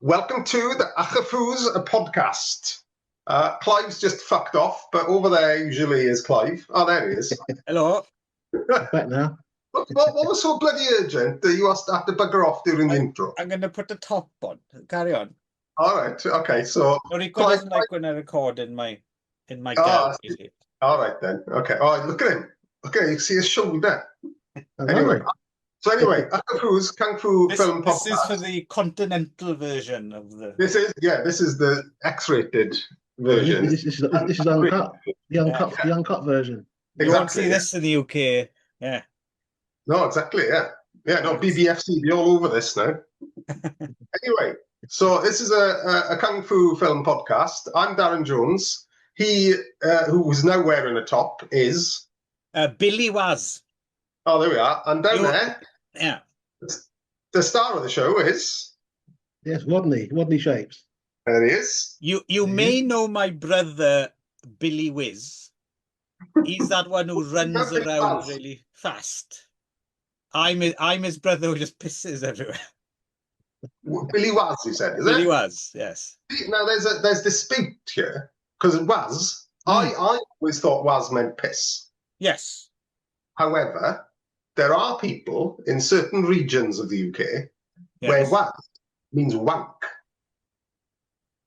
Welcome to the YCHYFUS podcast. Clive's just fucked off, but over there usually is Clive. Oh, there he is. Hello. Back now. What was so bloody urgent that you have to bugger off during the intro? I'm going to put the top on. Carry on. All right. Okay. So Rico doesn't like when I record in my Oh, gallery. all right then. Okay. All right. Look at him. Okay, you see his shoulder. Anyway, YCHYFUS Kung Fu Film Podcast. This is for the continental version of the. This is the X-rated version. This is uncut. The uncut version. You won't see this in the UK. Yeah. No, exactly. Yeah. No, BBFC be all over this now. Anyway, so this is a Kung Fu film podcast. I'm Darren Jones. He, who's now wearing a top, is Billy Was. Oh, there we are. And down there, yeah, the star of the show is Rodney Shapes. There he is. You may know my brother Billy Whiz. He's that one who runs around really fast. I'm his brother who just pisses everywhere. Billy Was, you said, is it? Billy Was, yes. Now there's dispute here because Was. I always thought Was meant piss. Yes. However, there are people in certain regions of the UK where Was means wank.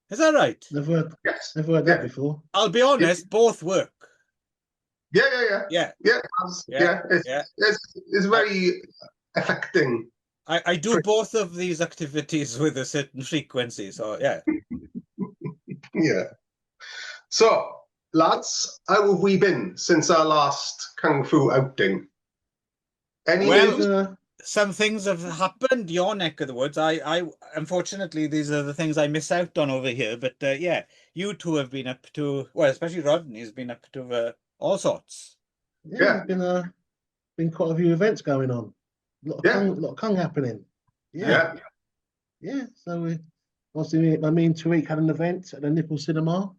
Is that right? Never heard that before. I'll be honest, both work. Yeah. It's very affecting. I do both of these activities with a certain frequency, so yeah. Yeah. So, lads, how have we been since our last Kung Fu outing? Some things have happened. Your neck of the woods. I unfortunately, these are the things I miss out on over here. But yeah, you two have been up to, well, especially Rodney's been up to all sorts. Yeah, there's been quite a few events going on. A lot of Kung happening. Yeah. So obviously, me and Tariq had an event at the Nipple Cinema.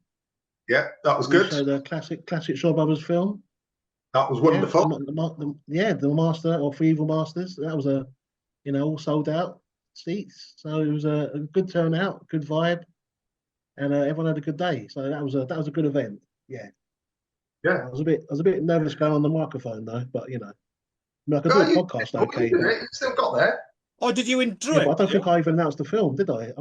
Yeah, that was good. So the classic Shaw Brothers film. That was wonderful. The Master or Three Evil Masters. That was all sold out seats. So it was a good turnout, good vibe, and everyone had a good day. So that was a good event. Yeah. I was a bit nervous going on the microphone though, but I could do a podcast. Okay. You still got there. Oh, did you enjoy it? I don't think I even announced the film, did I?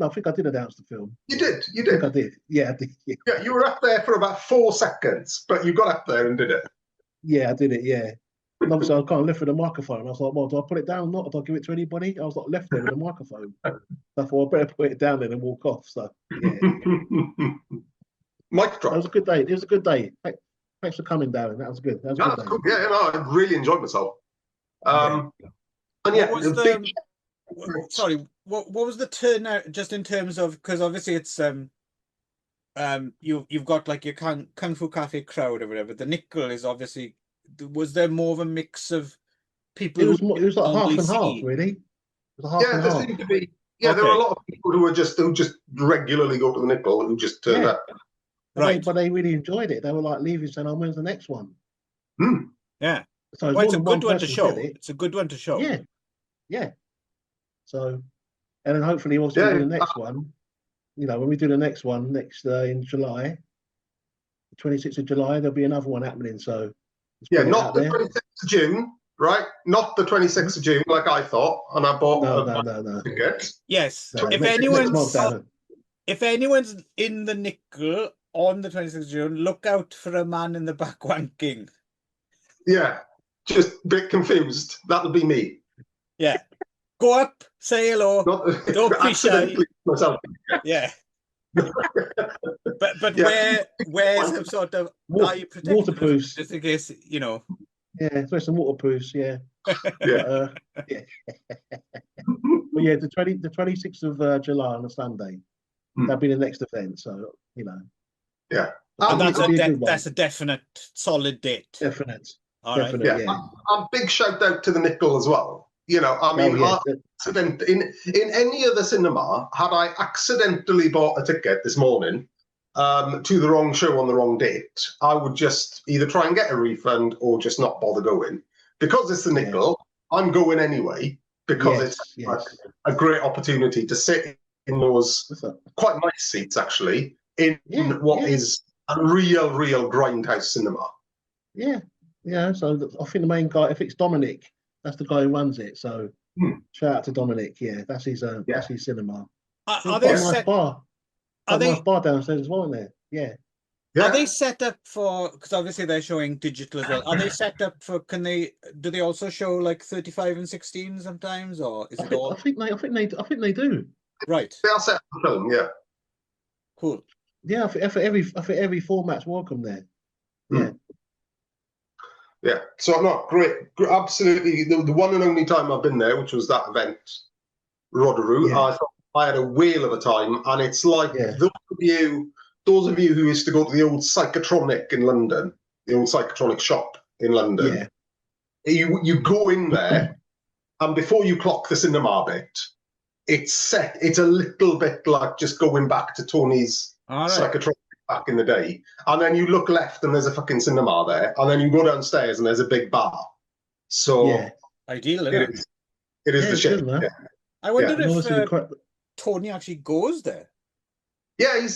I think I did announce the film. You did. I think I did. Yeah, I did. Yeah, you were up there for about 4 seconds, but you got up there and did it. Yeah, I did it. Yeah. And obviously, I kind of left with the microphone. I was like, well, do I put it down or not? Or do I give it to anybody? I was like, left there with the microphone. I thought I better put it down then and walk off. So, yeah. Mic drop. It was a good day. It was a good day. Thanks for coming, Darren. That was good. That was a good day. Cool. Yeah, I really enjoyed myself. And yeah, sorry, what was the turnout just in terms of, because obviously it's you've got like your Kung Fu Cafe crowd or whatever. The Nickel is obviously, was there more of a mix of people? It was like half and half, really. It was half and half. Seemed to be. Yeah, there were a lot of people who just regularly go to the Nickel who just turned up. Right, but they really enjoyed it. They were like leaving saying, "Oh, when's the next one?" Yeah. So it's a good one to show. It's a good one to show. Yeah. So, and then hopefully also do the next one. When we do the next one in July, the 26th of July, there'll be another one happening. So not the 26th of June, right? Not the 26th of June, like I thought, and I bought no. ticket. Yes. No, if anyone's in the Nickel on the 26th of June, look out for a man in the back wanking. Yeah, just a bit confused. That'll be me. Yeah. Go up, say hello. Don't be shy. Myself. Yeah. but wear some sort of waterproofs, just in case, Yeah, wear some waterproofs. Yeah. Yeah. But yeah, the 26th of July on a Sunday. That'll be the next event. So Yeah. And that's a definite solid date. Definite. All right. Yeah. A big shout out to the Nickel as well. In any other cinema, had I accidentally bought a ticket this morning to the wrong show on the wrong date, I would just either try and get a refund or just not bother going. Because it's the Nickel, I'm going anyway, because it's like a great opportunity to sit in those quite nice seats, actually, in what is a real grindhouse cinema. Yeah, yeah. So I think the main guy, if it's Dominic, that's the guy who runs it. So shout out to Dominic. Yeah, that's his cinema. Are they nice bar? Nice bar downstairs as well, isn't there? Yeah. Are they set up for? Because obviously they're showing digital as well. Are they set up for? Do they also show like 35 and 16 sometimes, or is it all? I think they do. Right. They are set up for film. Yeah. Cool. Yeah, I think every format's welcome there. Yeah. Yeah. So I'm not great. Absolutely, the one and only time I've been there, which was that event, Rodaroo. I thought I had a whale of a time, and it's like those of you who used to go to the old Psychotronic in London, the old Psychotronic shop in London. Yeah. You go in there, and before you clock the cinema bit, it's a little bit like just going back to Tony's Psychotronic back in the day. And then you look left and there's a fucking cinema there. And then you go downstairs and there's a big bar. So ideal, isn't it? It is the shit. Yeah. I wonder if Tony actually goes there. Yeah,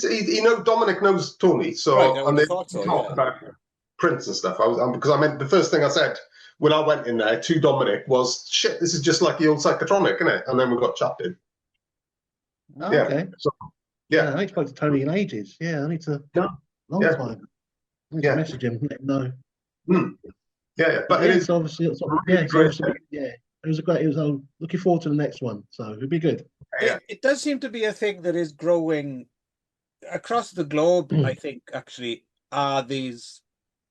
Dominic knows Tony. So and they talk about prints and stuff. Because I meant the first thing I said when I went in there to Dominic was, shit, this is just like the old Psychotronic, isn't it? And then we got chatting. Oh, okay. So, I ain't spoke to Tony in ages. Yeah, I need to. Long time. I need to message him, let him know. Yeah. But it is obviously. It was a great. It was. Looking forward to the next one. So it'll be good. It does seem to be a thing that is growing across the globe. I think actually are these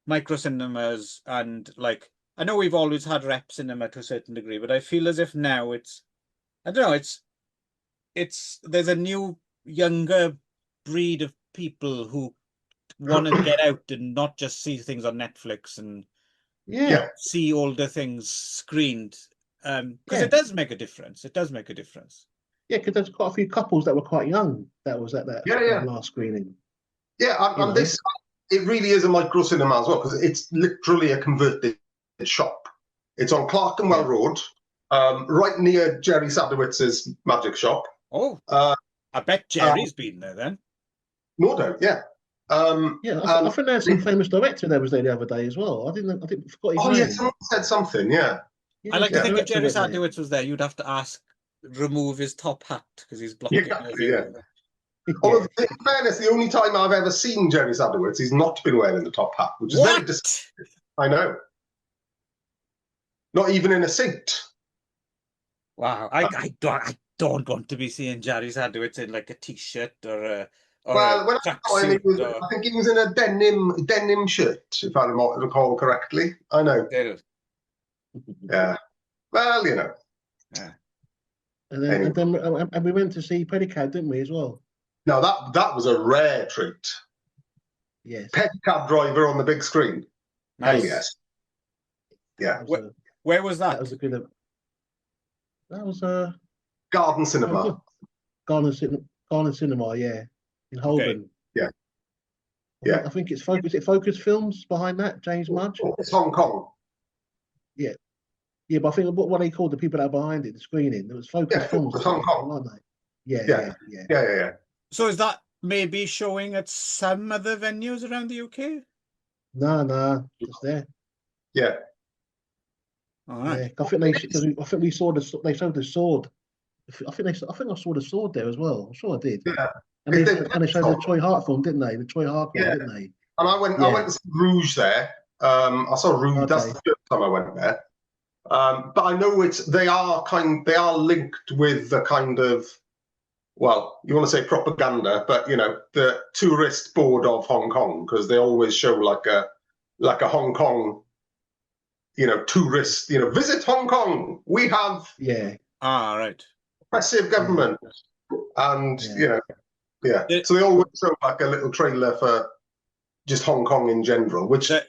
micro cinemas, and like I know we've always had rep cinema to a certain degree, but I feel as if now it's there's a new younger breed of people who want to get out and not just see things on Netflix and see older things screened, because it does make a difference. It does make a difference. Yeah, because there's quite a few couples that were quite young that was at that last screening. Yeah, and this it really is a micro cinema as well, because it's literally a converted shop. It's on Clerkenwell Road, right near Jerry Sadowitz's magic shop. Oh, I bet Jerry's been there then. No doubt, yeah. I think there's some famous director that was there the other day as well. I didn't forgot his name. Yeah, someone said something. Yeah. I like to think if Jerry Sadowitz was there, you'd have to remove his top hat because he's blocking. Although, in fairness, the only time I've ever seen Jerry Sadowitz, he's not been wearing the top hat, which is very disappointing. I know. Not even in a suit. Wow, I don't want to be seeing Jerry Sadowitz in like a t-shirt or a. When I saw him, I think he was in a denim shirt, if I recall correctly. I know. Yeah. Well, you know. Yeah. And then we went to see Pedicab, didn't we, as well? No, that was a rare treat. Yes. Pedicab driver on the big screen. Nice. Hell yes. Yeah. Where was that? That was a good. That was a Garden Cinema. Garden Cinema, yeah, in Holborn. Okay. Yeah. I think it's Focus. Is it Focus Films behind that? James Mudge. It's Hong Kong. Yeah. Yeah, but I think what they called the people that are behind it, the screening, there was Focus Films. It's Hong Kong. Weren't they? Yeah. So is that maybe showing at some other venues around the UK? No, it's there. Yeah. All right. Yeah, I think we saw they showed the sword. I think I saw the sword there as well. I'm sure I did. Yeah. And they showed the Troy Hart film, didn't they? The Troy Hart film, didn't they? And I went to see Rouge there. I saw Rouge. Okay. That's the first time I went there. But I know they are linked with the kind of, well, you want to say propaganda, but you know, the tourist board of Hong Kong, because they always show like a Hong Kong, you know, tourist, you know, visit Hong Kong. We have right. Oppressive government, and you know, so they always show like a little trailer for just Hong Kong in general, which they're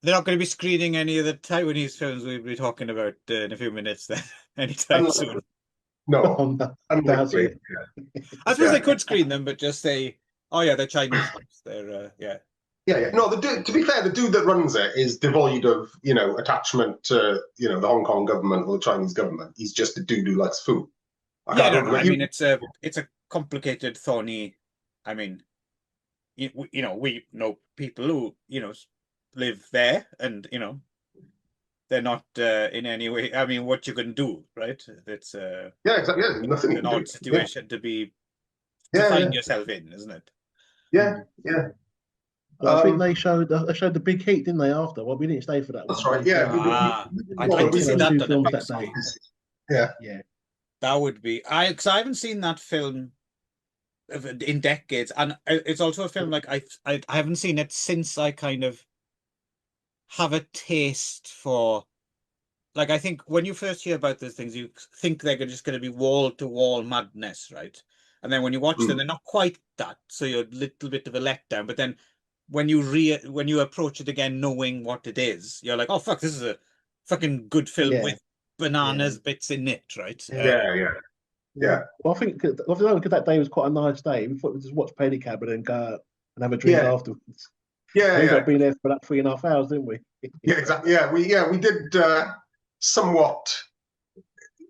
not going to be screening any of the Taiwanese films we'll be talking about in a few minutes then, anytime soon. No, I suppose they could screen them, but just say, they're Chinese films. They're Yeah. No, to be fair, the dude that runs it is devoid of, you know, attachment to, you know, the Hong Kong government or the Chinese government. He's just a dude who likes food. I mean, it's a complicated, thorny. I mean, you know, we know people who, you know, live there, and you know, they're not in any way. I mean, what you can do, right? It's Yeah, exactly. Yeah, nothing an to do. odd situation to be Yeah, find yeah, yourself in, isn't it? yeah, yeah. But I think they showed the big heat, didn't they? After, well, we didn't stay for that That's one. right. Yeah, I'd like to see that on a films big that day. screen. Yeah, Yeah. That would be because I haven't seen that film in decades, and it's also a film like I haven't seen it since I kind of have a taste for, like, I think when you first hear about these things, you think they're just going to be wall to wall madness, right? And then when you watch them, they're not quite that, so you're a little bit of a letdown. But then when you approach it again, knowing what it is, you're like, oh fuck, this is a fucking good film with bananas bits in it, right? Yeah. Well, I think because that day was quite a nice day. We thought we'd just watch Pedicab and then go out and have a drink afterwards. Yeah, we ended up being there for about 3.5 hours, didn't we? Yeah, exactly. Yeah, we did somewhat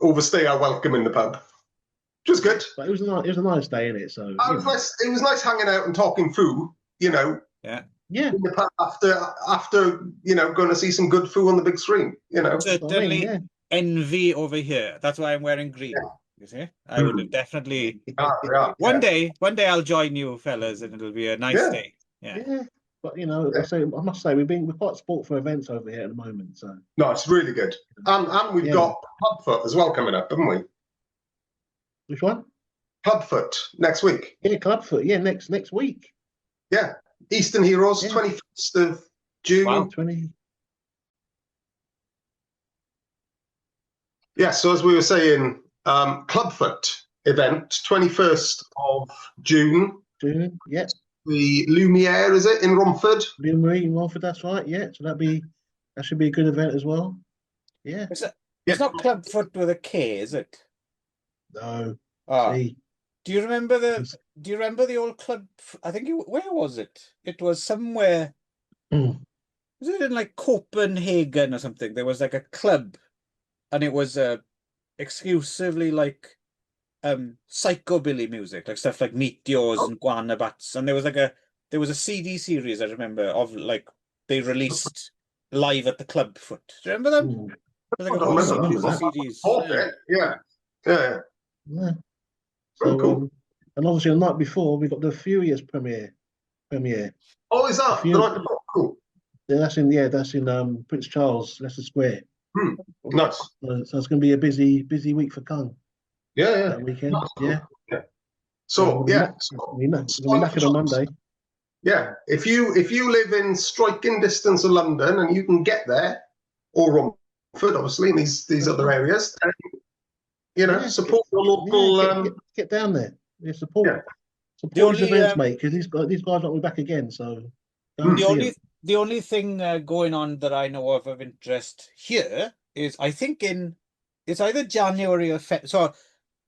overstay our welcome in the pub, which was good. But it was a nice day in it. So it was nice. It was nice hanging out and talking food. You know. Yeah. Yeah. In the pub after you know, going to see some good food on the big screen. You know. Certainly envy over here. That's why I'm wearing green. Yeah. You see, I would have definitely. One day I'll join you fellas, and it'll be a nice day. Yeah. But you know, I must say we're quite sport for events over here at the moment. So no, it's really good. And we've got Clubfoot as well coming up, haven't we? Which one? Clubfoot next week. Yeah, Clubfoot. Yeah, next week. Yeah, Eastern Heroes, 21st of June. Wow. 20. Yeah. So as we were saying, Clubfoot event, 21st of June. June. Yeah. The Lumiere, is it, in Romford? Lumiere in Romford, that's right. Yeah, so that should be a good event as well. Yeah. It's not Clubfoot with a K, is it? No. Do you remember the old club? I think where was it? It was somewhere. Was it in like Copenhagen or something? There was like a club, and it was exclusively like psychobilly music, like stuff like Meteors and Guana Bats, and there was a CD series I remember of, like, they released live at the Clubfoot. Do you remember them? Like a whole series of CDs. Yeah. So cool. And obviously the night before we got the Furious premiere. Oh, is that the night before? Cool. Yeah, that's in Prince Charles, Leicester Square. Nice. So it's going to be a busy week for Kung. Yeah. That weekend. Yeah. So we're knackered on Monday. Yeah. If you live in striking distance of London and you can get there, or Romford, obviously, in these other areas, you know, support the local. Get down there. Yeah, support. Yeah. Support these events, mate, because these guys won't be back again. So the only thing going on that I know of interest here is, I think it's either January or February. So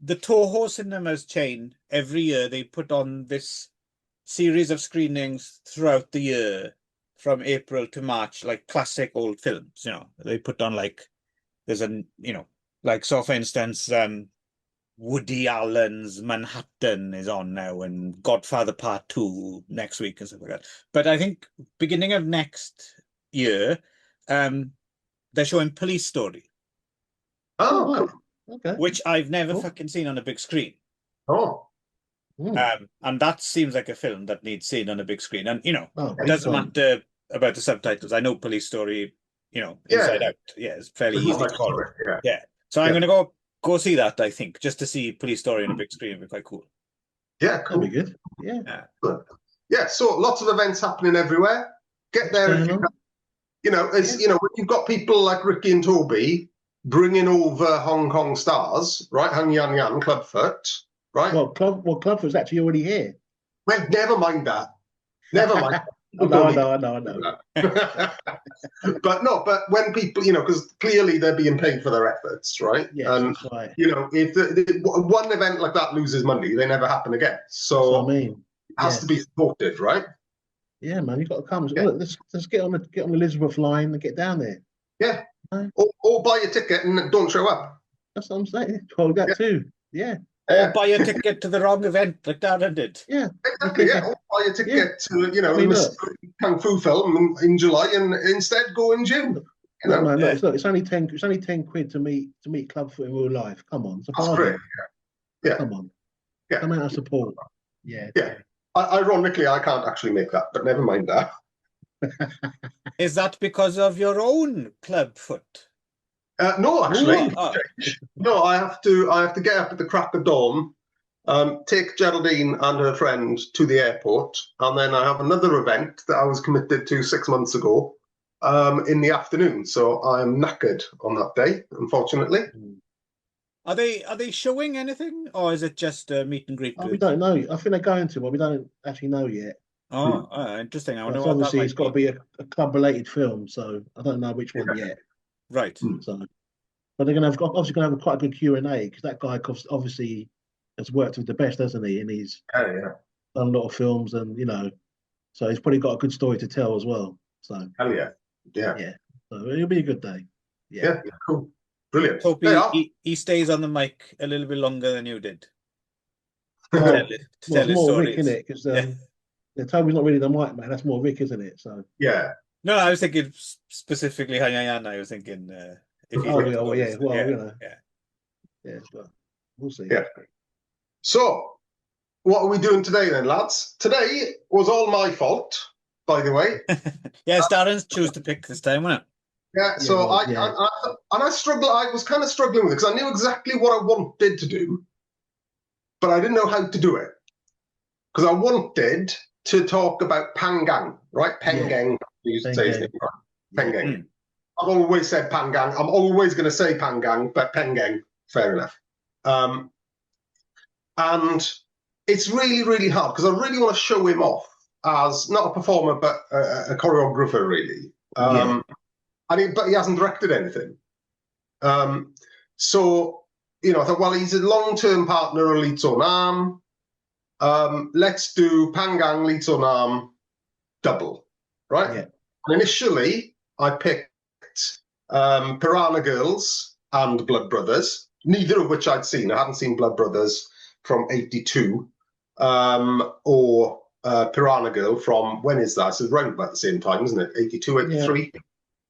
the Toho Cinemas chain, every year they put on this series of screenings throughout the year from April to March, like classic old films. You know, they put on, like, there's like, so for instance, Woody Allen's Manhattan is on now, and Godfather Part 2 next week and stuff like that. But I think beginning of next year, they're showing Police Story. Oh, cool. Okay. Which I've never fucking seen on a big screen. Oh. And that seems like a film that needs seen on a big screen. And, you know, it doesn't fun. matter about the subtitles. I know Police Story, you know, inside out. Yeah, it's fairly easy to follow. Yeah. So I'm going to go see that, I think, just to see Police Story on a big screen would be quite cool. Yeah, cool. That'd be good. Yeah. Yeah, so lots of events happening everywhere. Get there if you can. You know, you know, when you've got people like Ricky and Toby bringing over Hong Kong stars, right? Hung Yan Yan, Clubfoot, right? Well, Clubfoot's actually already here. Well, never mind that. Never mind. I know. But when people, you know, because clearly they're being paid for their efforts, right? Yeah, that's right. You know, if one event like that loses money, they never happen again. So it has to be supported, right? Yeah, man, you've got to come. Yeah. Look, let's get on the Elizabeth line and get down there. Yeah. Or buy a ticket and don't show up. That's what I'm saying. Well, that too. Yeah. Or buy a ticket to the wrong event like Darren did. Yeah, Exactly, yeah. Or buy a ticket to, you know, I mean, a look. kung fu film in July and instead go in June. You know? Look, man, look, it's only 10 quid to meet Clubfoot in real life. Come on, it's a That's bargain. great. Yeah. Come on. Yeah. Come out and support. Yeah. Yeah. Ironically, I can't actually make that, but never mind that. Is that because of your own Clubfoot? No, actually. Oh. No, I have to get up at the crack of dawn, take Geraldine and her friend to the airport, and then I have another event that I was committed to 6 months ago in the afternoon. So I'm knackered on that day, unfortunately. Are they showing anything, or is it just a meet and greet? We don't know. I think they're going to, but we don't actually know yet. Oh, interesting. I wonder what obviously that it's got to be a club-related film, so I don't know which one yet. Right. So, but they're obviously going to have quite a good Q&A, because that guy obviously has worked with the best, hasn't he? And he's done a lot of films, and you know, so he's probably got a good story to tell as well. So, yeah. So it'll be a good day. Yeah, cool, brilliant. Hope he stays on the mic a little bit longer than you did. Well, it's more Rick, isn't it? Because Toby's not really the mic man. That's more Rick, isn't it? So yeah. No, I was thinking specifically Hanyan. I was thinking if he. You know, yeah, but we'll see. Yeah. So, what are we doing today then, lads? Today was all my fault, by the way. Yes, Darren's choose to pick this time, wasn't it? Yeah. So I struggled. I was kind of struggling with it because I knew exactly what I wanted to do, but I didn't know how to do it. Because I wanted to talk about Pangang, right? Pengang. You used to say his name, right? Pengang. I've always said Pangang. I'm always going to say Pangang, but Pengang, fair enough. And it's really, really hard because I really want to show him off as not a performer, but a choreographer, really. But he hasn't directed anything. So, you know, I thought, well, he's a long-term partner of Lee Nam. Let's do Pangang Lee Nam double, right? Yeah. And initially, I picked Piranha Girls and Blood Brothers, neither of which I'd seen. I hadn't seen Blood Brothers from '82 or Piranha Girl from, when is that? It's around about the same time, isn't it? 82, 83?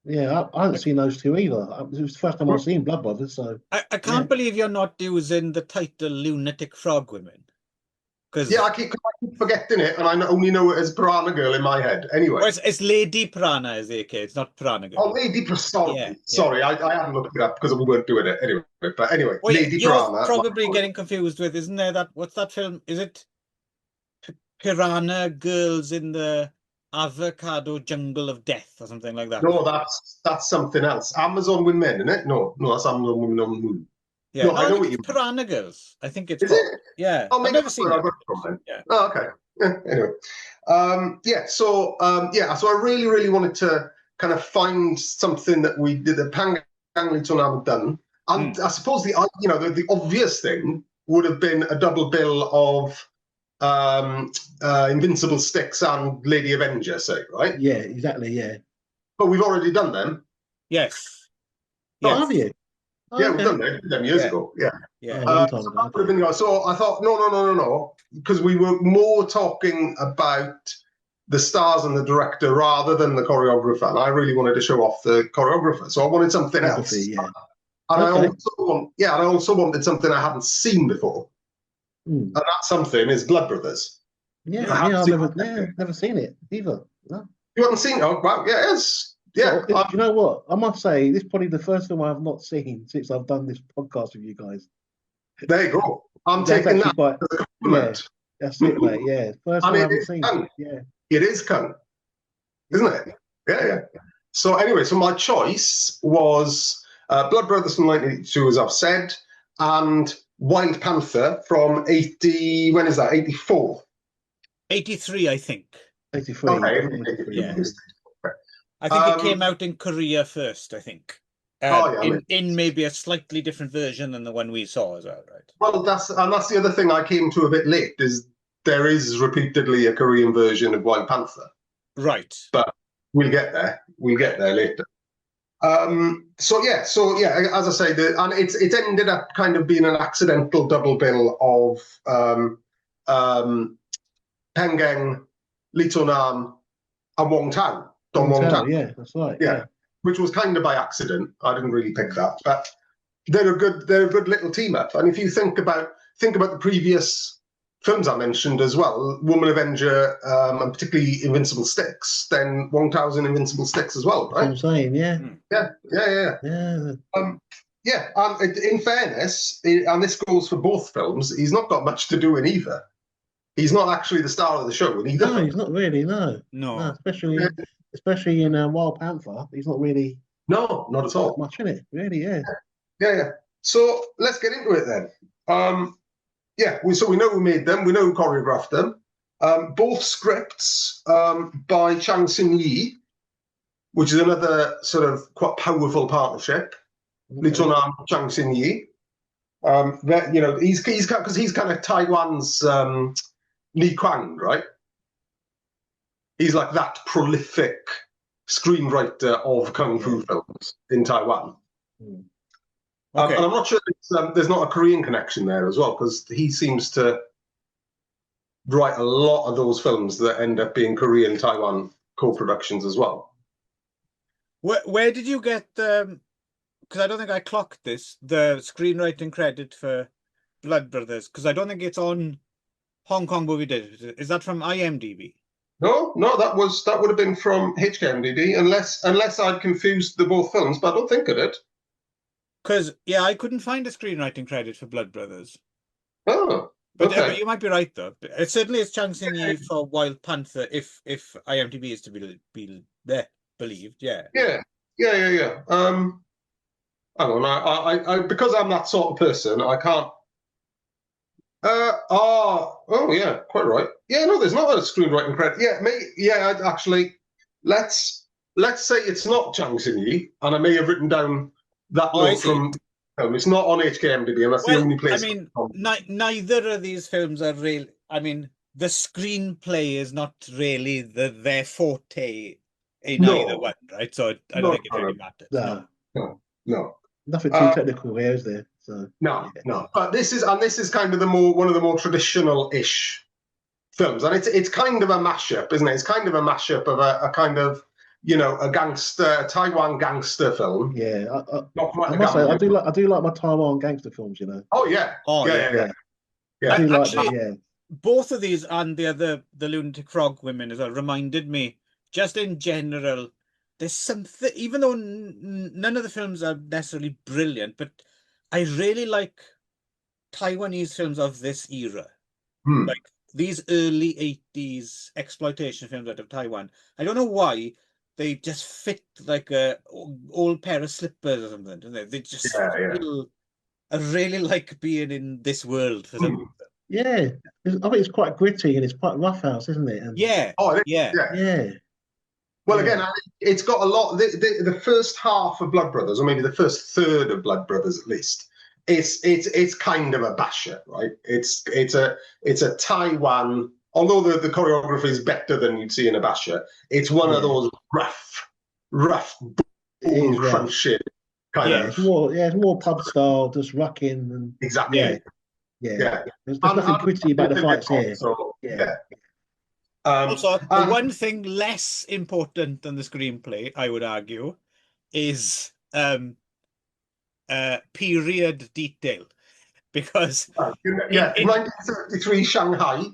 Yeah, I haven't seen those two either. It was the first time I've seen Blood Brothers. So I can't believe you're not using the title Lunatic Frog Women. I keep forgetting it, and I only know it as Piranha Girl in my head. Anyway, well, it's Lady Piranha, is AK. It's not Piranha Girl. Oh, Lady Piranha. Sorry, I hadn't looked it up because we weren't doing it anyway. But anyway, well, Lady you're Piranha. Probably getting confused with, isn't there? What's that film? Is it Piranha Girls in the Avocado Jungle of Death or something like that? No, that's something else. Amazon Women, isn't it? No, that's Amazon Women on the Moon. Yeah, no, I know what you. Piranha Girls. I think it's. Is it? Yeah, I've never seen that. Yeah. Oh, okay. Yeah, anyway. So I really, really wanted to kind of find something that we did that Pangang Lee haven't done, and I suppose the obvious thing would have been a double bill of Invincible Sticks and Lady Avenger, say, right? Yeah, exactly. Yeah. But we've already done them. Yes. Oh, have you? Yeah, we've done them years ago. Yeah. So I thought, no, because we were more talking about the stars and the director rather than the choreographer, and I really wanted to show off the choreographer. So I wanted something else. Yeah. And I also wanted something I hadn't seen before, and that something is Blood Brothers. I've never seen it either. No. You haven't seen it? Oh, wow, yeah, it's. Yeah, you know what? I must say, this is probably the first film I have not seen since I've done this podcast with you guys. There you go. I'm taking that as a compliment. That's it, mate. Yeah, first time I haven't seen it. Yeah, it is Kung, isn't it? Yeah. So anyway, so my choice was Blood Brothers from 1982, as I've said, and Wild Panther from 80. When is that? 84. 83, I think. 83. Okay. 83. Yeah. I think it came out in Korea first, I think. In maybe a slightly different version than the one we saw as well, right? Well, that's the other thing I came to a bit late, is there is repeatedly a Korean version of Wild Panther. Right. But we'll get there. We'll get there later. So yeah, as I say, and it ended up kind of being an accidental double bill of Pengang, Lee Nam, and Wong Tao, Don Wong Tao. Yeah, that's right. Yeah, which was kind of by accident. I didn't really pick that, but they're a good little team up. And if you think about the previous films I mentioned as well, Woman Avenger, and particularly Invincible Sticks, then Wong Tao's in Invincible Sticks as well, right? That's what I'm saying, yeah. Yeah. In fairness, and this goes for both films, he's not got much to do in either. He's not actually the star of the show in either. No, he's not really. No, especially in Wild Panther, he's not really. No, not at all. Much in it, really. Yeah. Yeah. So let's get into it then. We know who made them. We know who choreographed them. Both scripts by Chang Sin-yi, which is another sort of quite powerful partnership. Lee Nam, Chang Sin-yi. He's kind of Taiwan's Lee Kwang, right? He's like that prolific screenwriter of kung fu films in Taiwan. Okay. And I'm not sure there's not a Korean connection there as well, because he seems to write a lot of those films that end up being Korean-Taiwan co-productions as well. Where did you get, because I don't think I clocked this, the screenwriting credit for Blood Brothers, because I don't think it's on Hong Kong Movie Database. Is that from IMDb? No, that would have been from HKMDB, unless I'd confused the both films, but I don't think I did. Because, I couldn't find a screenwriting credit for Blood Brothers. Oh, but you might be right, though. It certainly is Chang Sin-yi for Wild Panther, if IMDb is to be believed, yeah. Yeah. Hang on, I because I'm that sort of person, I can't. Yeah, quite right. Yeah, no, there's not a screenwriting credit. Actually, let's say it's not Chang Sin-yi, and I may have written down that note from. It's not on HKMDB, and that's the only place. I mean, neither of these films are real. I mean, the screenplay is not really their forte in either one, right? So I don't think it really matters. No. Nothing too technical here, is there? So no. But this is kind of one of the more traditional-ish films, and it's kind of a mashup, isn't it? It's kind of a mashup of a kind of a Taiwan gangster film. Yeah, I must say I do like my Taiwan gangster films. Oh yeah. Actually, both of these and the Lunatic Frog women as well reminded me, just in general, there's something, even though none of the films are necessarily brilliant, but I really like Taiwanese films of this era. Like these early 80s exploitation films out of Taiwan. I don't know why, they just fit like a old pair of slippers or something, don't they? They just feel, I really like being in this world for some reason. Yeah, I think it's quite gritty and it's quite roughhouse, isn't it? And yeah. Well, again, it's got a lot. The first half of Blood Brothers, or maybe the first third of Blood Brothers, at least, it's kind of a basher, right? It's a Taiwan. Although the choreography is better than you'd see in a basher, it's one of those rough, bone crunching kind of. It's more pub style, just rucking and exactly. Yeah. There's nothing gritty about the fights here. So, Also, the one thing less important than the screenplay, I would argue, is period detail, because in 1933 Shanghai.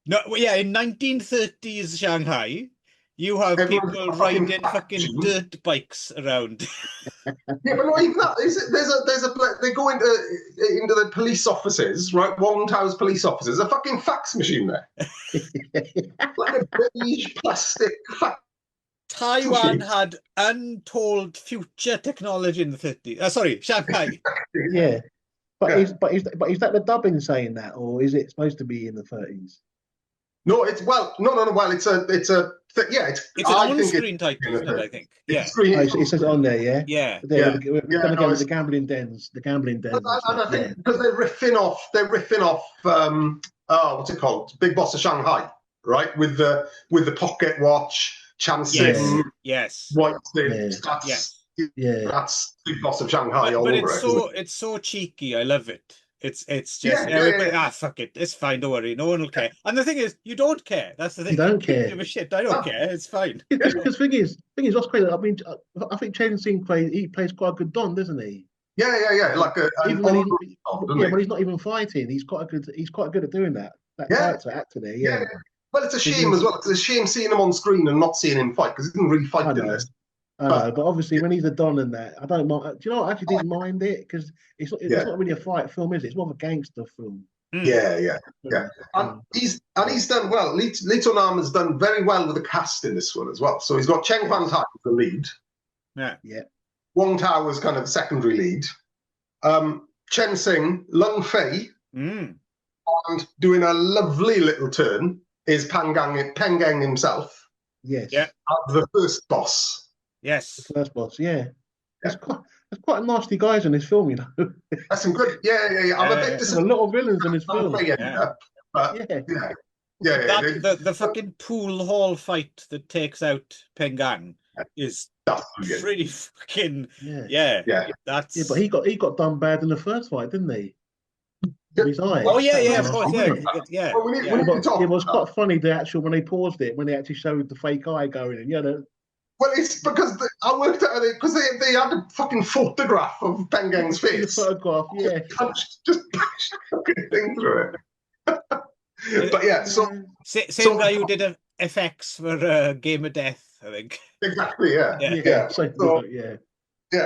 No, in 1930s Shanghai, you have people riding fucking dirt bikes around. Yeah, but not even that. They go into the police offices, right? Wong Tao's police offices. A fucking fax machine there, like a beige plastic fax. Taiwan had untold future technology in the 30s. Sorry, Shanghai. Yeah, but is that the dubbing saying that, or is it supposed to be in the 30s? No, it's Well, it's it's an on-screen title, isn't it? I think. Yeah. It says on there. Yeah. We're going to go with the gambling dens. The gambling dens. And I think because they're riffing off. What's it called? Big Boss of Shanghai, right? With the pocket watch, Chan Sin. Yes. White. Yes. Yeah. That's Big Boss of Shanghai all but over it. Isn't it? it's so cheeky. I love it. It's just Yeah. fuck it, it's fine, don't worry, no one will care. And the thing is, you don't care. That's the thing. You don't care. Give a shit. I don't care. It's fine. Because thing is, what's crazy? I mean, I think Chen Sing he plays quite a good Don, doesn't he? Yeah. Like Even when when he's not even fighting, he's quite good at doing that. That character actor there. Yeah. Well, it's a shame as well. It's a shame seeing him on screen and not seeing him fight, because he didn't really fight in this. I know, but obviously when he's a Don and that, I don't mind. Do you know? I actually didn't mind it because it's not really a fight film, is it? It's more of a gangster film. Yeah. And he's done well. Lee Nam has done very well with the cast in this one as well. So he's got Cheng Fan-tai as the lead. Yeah. Wong Tao was kind of the secondary lead. Chen Sing, Lung Fei, and doing a lovely little turn is Peng Gang himself. Yes. Yeah. The first boss. Yes. The first boss. Yeah. There's quite nasty guys in this film, you know. That's some good. Yeah. I'm a bit There's a lot of villains in this film. The fucking pool hall fight that takes out Peng Gang is pretty fucking That's but he got done bad in the first fight, didn't he? His eye. Oh yeah, of course, yeah. Well, we need to talk it was quite funny when they paused it when they actually showed the fake eye going in. Well, it's because I worked out it because they had a fucking photograph of Peng Gang's face. The photograph, yeah. Just punched the fucking thing through it. But yeah, same guy who did FX for Game of Death, I think. Exactly, yeah.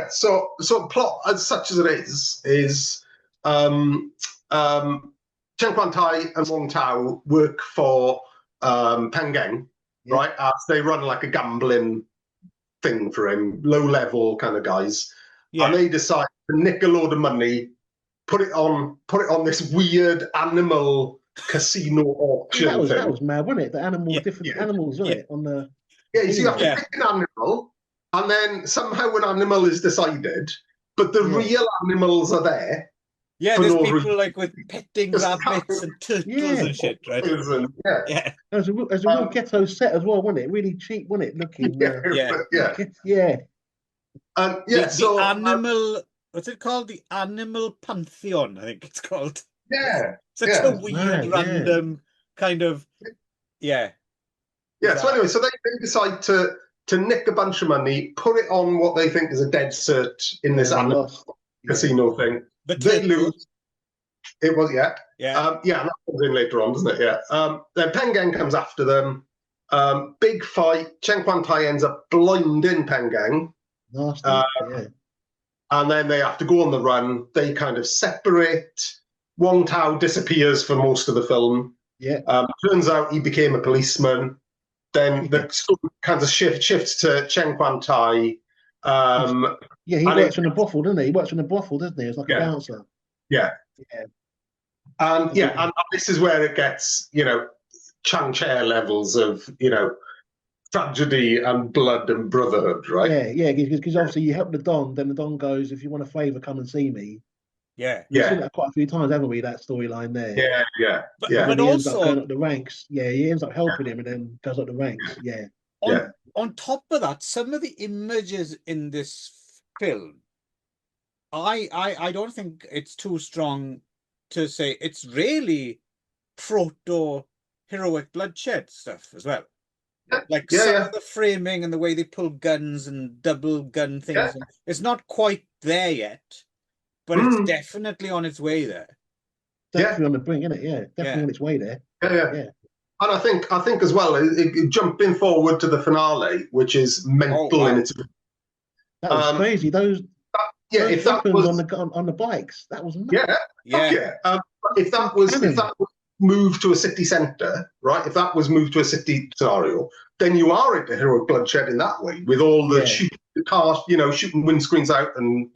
So plot as such as it is Chen Fan-tai and Wong Tao work for Peng Gang, right? As they run like a gambling thing for him, low level kind of guys, and they decide to nick a load of money, put it on this weird animal casino auction. That was mad, wasn't it? The different animals, wasn't it? On the so you have to pick an animal, and then somehow an animal is decided, but the real animals are there. Yeah, there's people like with petting rabbits and turtles and shit, right? There's a real ghetto set as well, wasn't it? Really cheap, wasn't it? Looking. The animal. What's it called? The Animal Pantheon, I think it's called. Such a weird, random kind of. So anyway, so they decide to nick a bunch of money, put it on what they think is a dead cert in this animal casino thing. But they lose. It was that comes in later on, doesn't it? Then Peng Gang comes after them. Big fight. Cheng Fan-tai ends up blinding Peng Gang. And then they have to go on the run. They kind of separate. Wong Tao disappears for most of the film. Turns out he became a policeman. Then the story kind of shifts to Cheng Fan-tai. He works in a brothel, doesn't he? He works in a brothel, doesn't he? It's like a bouncer. And this is where it gets, Chang Chair levels of, tragedy and blood and brotherhood, right? Because obviously you help the Don, then the Don goes, if you want a favour, come and see me. We've seen that quite a few times, haven't we? That storyline there. But he also ends up going up the ranks. He ends up helping him and then goes up the ranks. On top of that, some of the images in this film, I don't think it's too strong to say it's really proto heroic bloodshed stuff as well. Like some of the framing and the way they pull guns and double gun things. It's not quite there yet, but it's definitely on its way there. Definitely on the brink, isn't it? Definitely on its way there. And I think as well, jumping forward to the finale, which is mental in its. That was crazy. Those if that was on the bikes, that was if that was moved to a city centre, right? If that was moved to a city scenario, then you are into heroic bloodshed in that way, with all the shooting the cars, shooting windscreens out, and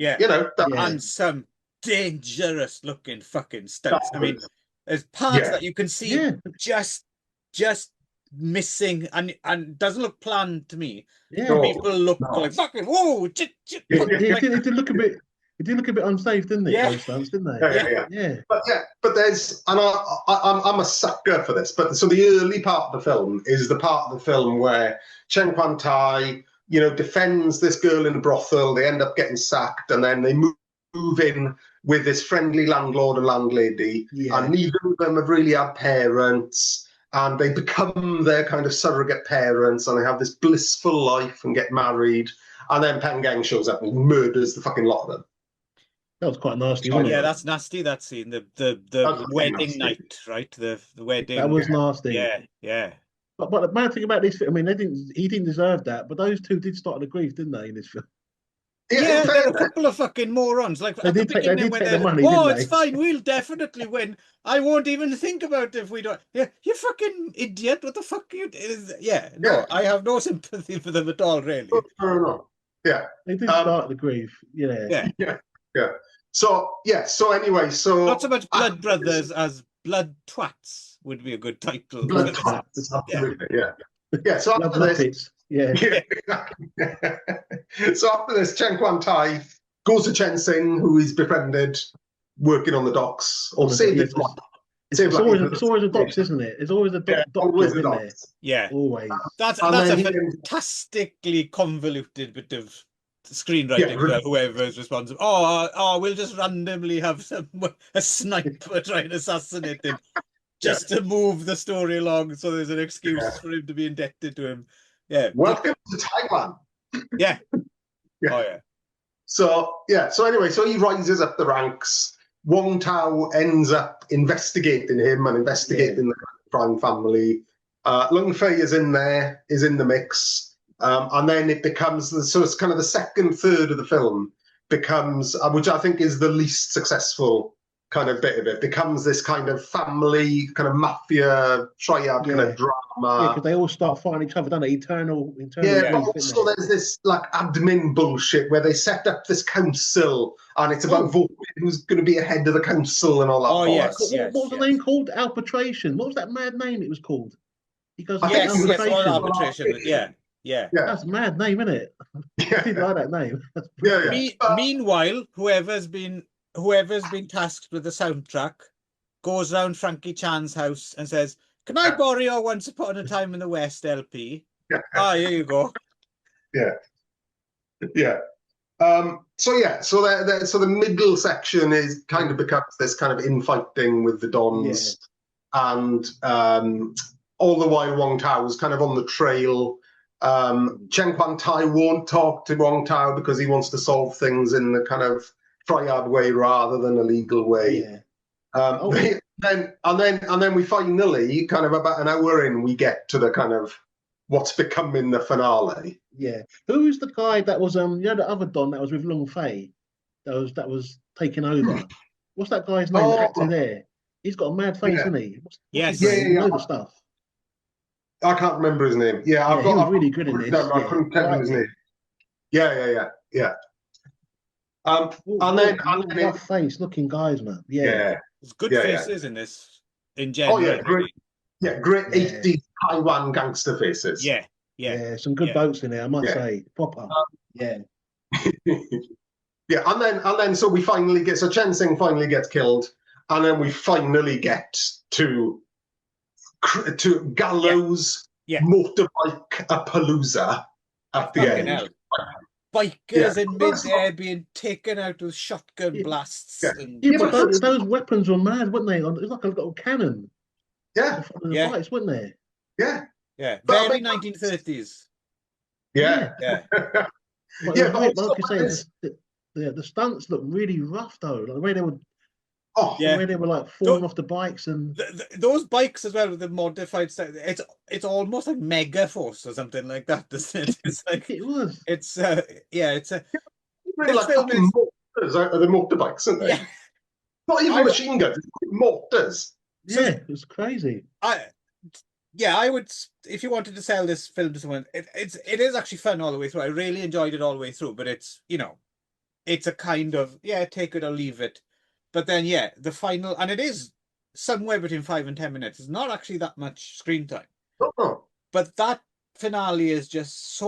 and some dangerous looking fucking stunts. I mean, there's parts that you can see just missing and doesn't look planned to me. People look like fucking whoa. It did look a bit. It did look a bit unsafe, didn't it? Those stunts, didn't they? But there's, and I'm a sucker for this. But so the early part of the film is the part of the film where Cheng Fan-tai defends this girl in a brothel. They end up getting sacked, and then they move in with this friendly landlord and landlady, and neither of them have really had parents, and they become their kind of surrogate parents, and they have this blissful life and get married, and then Pen Gang shows up and murders the fucking lot of them. That was quite nasty, wasn't it? Yeah, that's nasty, that scene. The wedding nasty. Night, right? The wedding. That was nasty. Yeah. But the bad thing about this film, I mean, he didn't deserve that, but those two did start the grief, didn't they, in this film? Yeah, they're a couple of fucking morons. Like they did take the money, it's fine, we'll definitely win. I won't even think about it if we don't. Yeah, you fucking idiot. What the fuck are you? I have no sympathy for them at all, really. No. Yeah. They did start the grief. Yeah. So anyway, not so much Blood Brothers as Blood Twats would be a good title. Blood Twats, absolutely, yeah. So after this, so after this, Chen Quan Tai goes to Chen Sing, who he's befriended, working on the docks, or saved his life. It's always a docks, isn't it? It's always a dock always job, isn't it? Yeah, always. That's a fantastically convoluted bit of screenwriting for whoever is responsible. We'll just randomly have a sniper try and assassinate him just to move the story along, so there's an excuse for him to be indebted to him. Yeah. Welcome to Taiwan. Yeah. Oh yeah. So anyway, so he rises up the ranks. Wong Tao ends up investigating him and investigating the crime family. Lung Fei is in the mix. And then it becomes, so it's kind of the second third of the film becomes, which I think is the least successful kind of bit of it, becomes this kind of family, kind of mafia, triad kind of drama. Yeah, because they all start fighting each other, don't they? Eternal but also there's this like admin bullshit where they set up this council and it's about voting who's going to be ahead of the council and all that. Oh, yes. What was the name called? Arbitration. What was that mad name it was called? He goes, arbitration. Yeah. That's a mad name, isn't it? I didn't like that name. Meanwhile, whoever's been tasked with the soundtrack goes round Frankie Chan's house and says, "Can I borrow your Once Upon a Time in the West LP?" Here you go. So the middle section is kind of becomes this kind of infighting with the Dons, and all the while Wong Tao is kind of on the trail. Chen Quan Tai won't talk to Wong Tao because he wants to solve things in the kind of triad way rather than a legal way. Then we finally, kind of about an hour in, we get to the kind of what's becoming the finale. Yeah. Who's the guy that was the other Don that was with Lung Fei that was taking over? What's that guy's name? The actor there. He's got a mad face, isn't he? The stuff. I can't remember his name. He was really good in this. I couldn't tell him his name. Yeah. And then rough face looking guys, man. There's good faces in this in general. Great 80s Taiwan gangster faces. Yeah, some good boats in there, I must say. Proper. And then so we finally get, so Chen Sing finally gets killed, and then we finally get to gallows motorbike palooza at the end. Hell. Bikers in mid-air being taken out with shotgun blasts. But those weapons were mad, weren't they? It was like a little cannon. The fights, weren't they? Yeah. Very 1930s. Yeah. But like you say, the stunts look really rough though. Like the way they would. The way they were like falling off the bikes and those bikes as well with the modified style. It's almost like Mega Force or something like that, doesn't it? It's like it was. It's it's a really like fucking mortars out of the motorbikes, aren't they? Yeah. Not even machine guns, mortars. It was crazy. I would, if you wanted to sell this film to someone, it is actually fun all the way through. I really enjoyed it all the way through, but it's it's a kind of take it or leave it. But then, the final, and it is somewhere between 5 and 10 minutes. It's not actually that much screen time. But that finale is just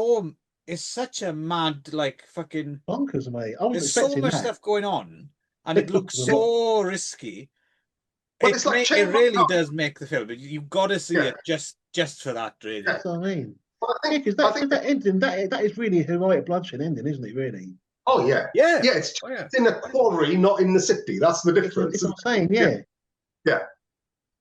it's such a mad, like, fucking... bonkers, mate. There's so much stuff going on, and it looks so risky. But it's like it really does make the film. You've got to see it just for that, really. That's what I mean. I because think that ending, that is really a heroic bloodshed ending, isn't it? Really? oh yeah, Yeah. yeah. It's in a quarry, not in the city. That's the difference. It's what I'm saying, yeah. Yeah.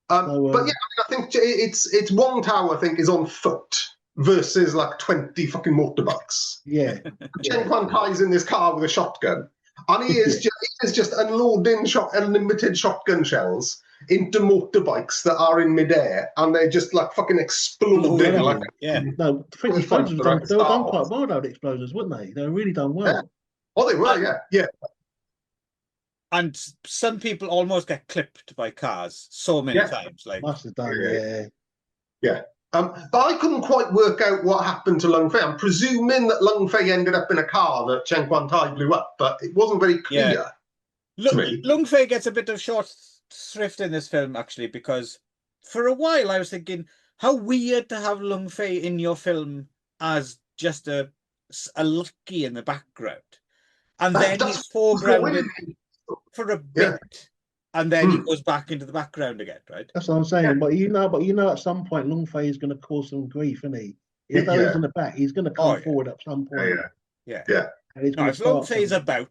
But yeah, I think it's Wong Tao. I think is on foot versus like 20 fucking motorbikes. Yeah. Chen Quan Tai's in this car with a shotgun, and he is just unloading unlimited shotgun shells into motorbikes that are in midair, and they're just like fucking exploding. Oh, like no, I think the explosions were done. They were done quite well, though. The explosions, weren't they? They were really done well. Yeah. Oh, they were, yeah. And some people almost get clipped by cars so many times. Like Must have done, yeah. But I couldn't quite work out what happened to Lung Fei. I'm presuming that Lung Fei ended up in a car that Chen Quan Tai blew up, but it wasn't very clear to me. Lung Fei gets a bit of short shrift in this film, actually, because for a while I was thinking, how weird to have Lung Fei in your film as just a lucky in the background. And then he's foregrounded for a bit, and then he goes back into the background again, right? That's what I'm saying. But you know, at some point, Lung Fei is going to cause some grief, isn't he? Although he's in the back, he's going to come forward at some point. Yeah. And he's if Lung Fei's about,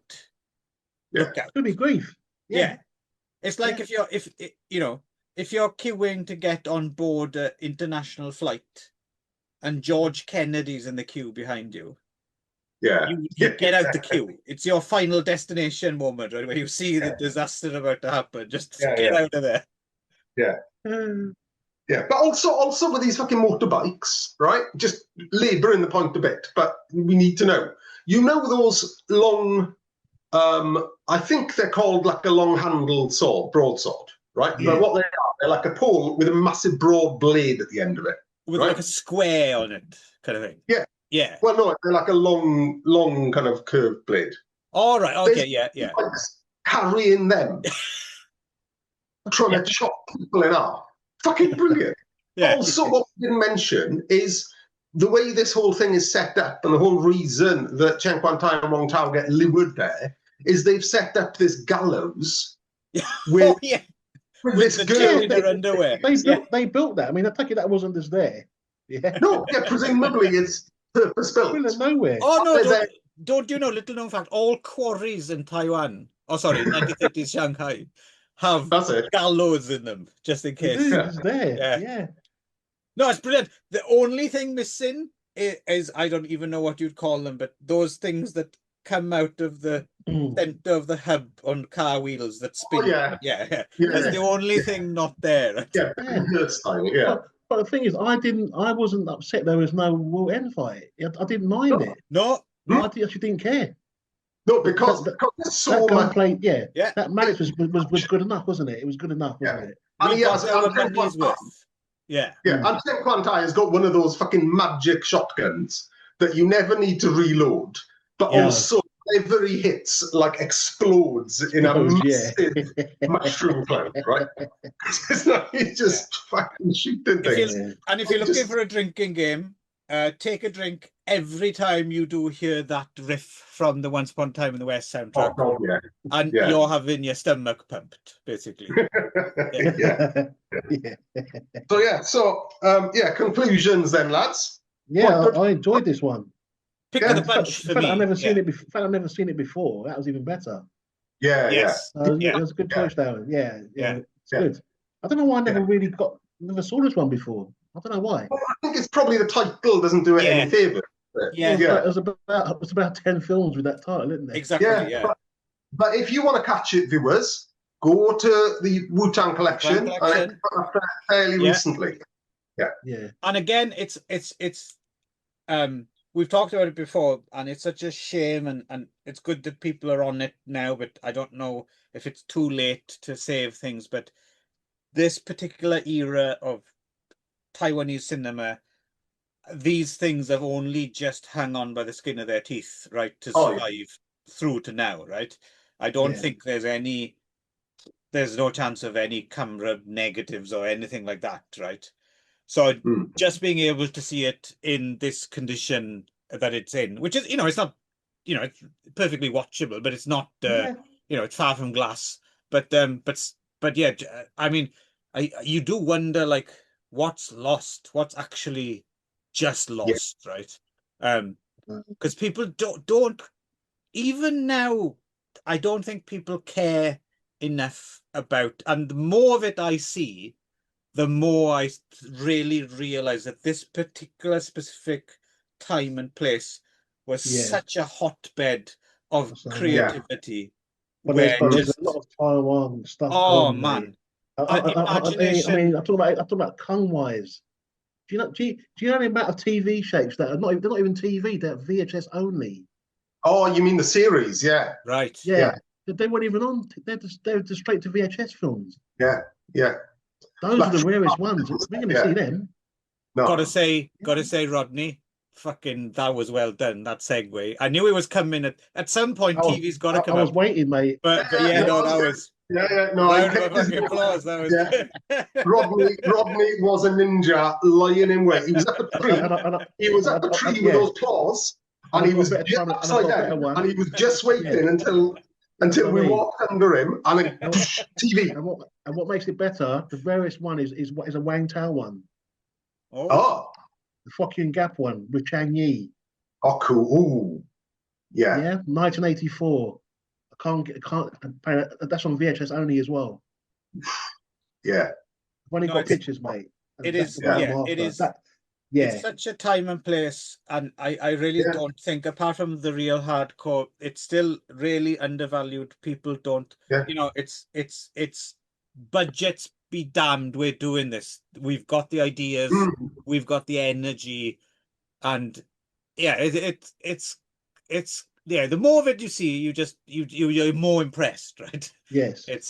look out. It's going to be grief. Yeah. It's like if you're queuing to get on board an international flight, and George Kennedy's in the queue behind you. Yeah. You get out the queue. It's your final destination moment, right? Where you see the disaster about to happen. Just get out of there. Yeah. Yeah. But also with these fucking motorbikes, right? Just labouring the point a bit, but we need to know. You know those long, I think they're called like a long-handled sword, broadsword, right? Yeah. But what they are, they're like a pole with a massive broad blade at the end of it. With like a square on it, kind of thing. Yeah. Yeah. Well, no, they're like a long kind of curved blade. All right. Okay. Yeah. Carrying them, trying to chop people in half. Fucking brilliant. Also, what we didn't mention is the way this whole thing is set up, and the whole reason that Chen Quan Tai and Wong Tao get lured there is they've set up this gallows with, with this girl in her underwear. They built that. I mean, I take it that wasn't just there. Yeah. No, presumably it's purpose-built. Nowhere. Oh no! Don't you know? Little known fact: all quarries in Taiwan, 1930s Shanghai, have gallows in them just in case. It's there. Yeah. No, it's brilliant. The only thing missing is I don't even know what you'd call them, but those things that come out of the center of the hub on car wheels that spin. That's the only thing not there. But the thing is, I wasn't upset there was no Will End fight. I didn't mind it. No, I actually didn't care. No, because there's so much. That match was good enough, wasn't it? It was good enough, wasn't it? And he has Yeah. And Chen Quan Tai has got one of those fucking magic shotguns that you never need to reload, but also whenever he hits, like explodes in a massive mushroom cloud, right? It's not, he's just fucking shooting things. And if you're looking for a drinking game, take a drink every time you do hear that riff from the Once Upon a Time in the West soundtrack. Oh, God, and you're having your stomach pumped, basically. So conclusions then, lads. Yeah, I enjoyed this one. Pick of the bunch for me. I've never seen it before. I've never seen it before. That was even better. It was a good choice, Darren. It's good. I don't know why I never saw this one before. I don't know why. Well, I think it's probably the title doesn't do it any favour. It was about 10 films with that title, isn't it? Exactly. But if you want to catch it, viewers, go to the Wu-Tang Collection. Fairly recently. Yeah. And again, it's we've talked about it before, and it's such a shame, and it's good that people are on it now, but I don't know if it's too late to save things. But this particular era of Taiwanese cinema, these things have only just hung on by the skin of their teeth, right, to survive through to now, right? I don't think there's no chance of any camera negatives or anything like that, right? So just being able to see it in this condition that it's in, which is, it's not, it's perfectly watchable, but it's not, it's far from glass. But yeah, I mean, you do wonder, like, what's lost? What's actually just lost, right? Because people don't even now. I don't think people care enough about, and the more of it I see, the more I really realize that this particular specific time and place was such a hotbed of creativity. But where there's just a lot of Taiwan stuff oh going, man, I mean, I'm talking about Kung-wise. Do you know the amount of TV shapes that are they're not even TV, they're VHS only. Oh, you mean the series? Yeah. right? Yeah. They weren't even on. They're just straight to VHS films. Yeah. Yeah. Those are the rarest ones. We're going to see them. No. Gotta say, Rodney, fucking that was well done. That segue. I knew it was coming at some point. TV's got to come. I was waiting, mate. But yeah, no, that was. No, round of fucking applause. That was. Rodney was a ninja lying in wait. He was at the tree. He was at the tree with those claws, and he was just upside down, and he was just waiting until we walked under him, and then TV. And what makes it better? The rarest one is a Wang Tao one. Oh. The fucking Gap one with Chang Yi. Oh, cool. Ooh. Yeah. Yeah, 1984. I can't. That's on VHS only as well. Yeah. I've only got pictures, mate. It is. Yeah, it is. It's such a time and place, and I really don't think, apart from the real hardcore, it's still really undervalued. People don't. You know, it's budgets be damned. We're doing this. We've got the ideas. We've got the energy, and yeah, it's the more of it you see, you're more impressed, right? Yes, it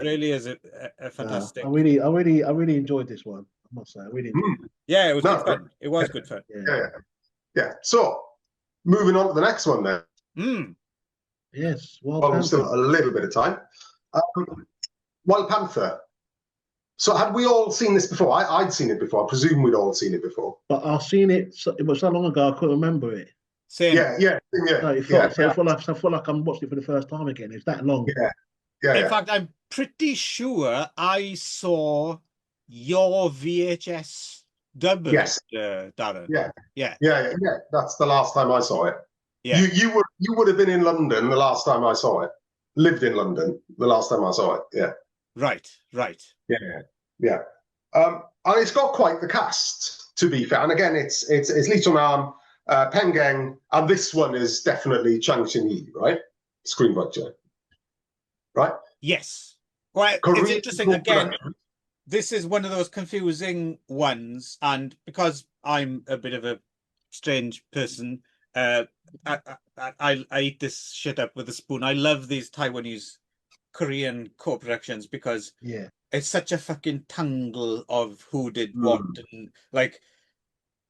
really is a fantastic. I really enjoyed this one. I must say, I really enjoyed it. Yeah, it was good fun. It was good fun. Yeah. So, moving on to the next one then. Yes. Well, we've still got a little bit of time. Wild Panther. So, had we all seen this before? I'd seen it before. I presume we'd all seen it before. But I've seen it. It was so long ago, I couldn't remember it. Same. Yeah. So I feel like I'm watching it for the first time again. It's that long. Yeah. In fact, I'm pretty sure I saw your VHS dub. Yes. Darren. Yeah. That's the last time I saw it. Yeah. You would have been in London the last time I saw it. Lived in London the last time I saw it. Yeah. Right. Yeah. And it's got quite the cast, to be fair. And again, it's Lee Chun-nam, Pen Geng, and this one is definitely Chang Xin-yi, right? Screenwriter, right? Yes. Well, it's interesting. Again, this is one of those confusing ones, and because I'm a bit of a strange person, I eat this shit up with a spoon. I love these Taiwanese Korean co-productions because it's such a fucking tangle of who did what, and like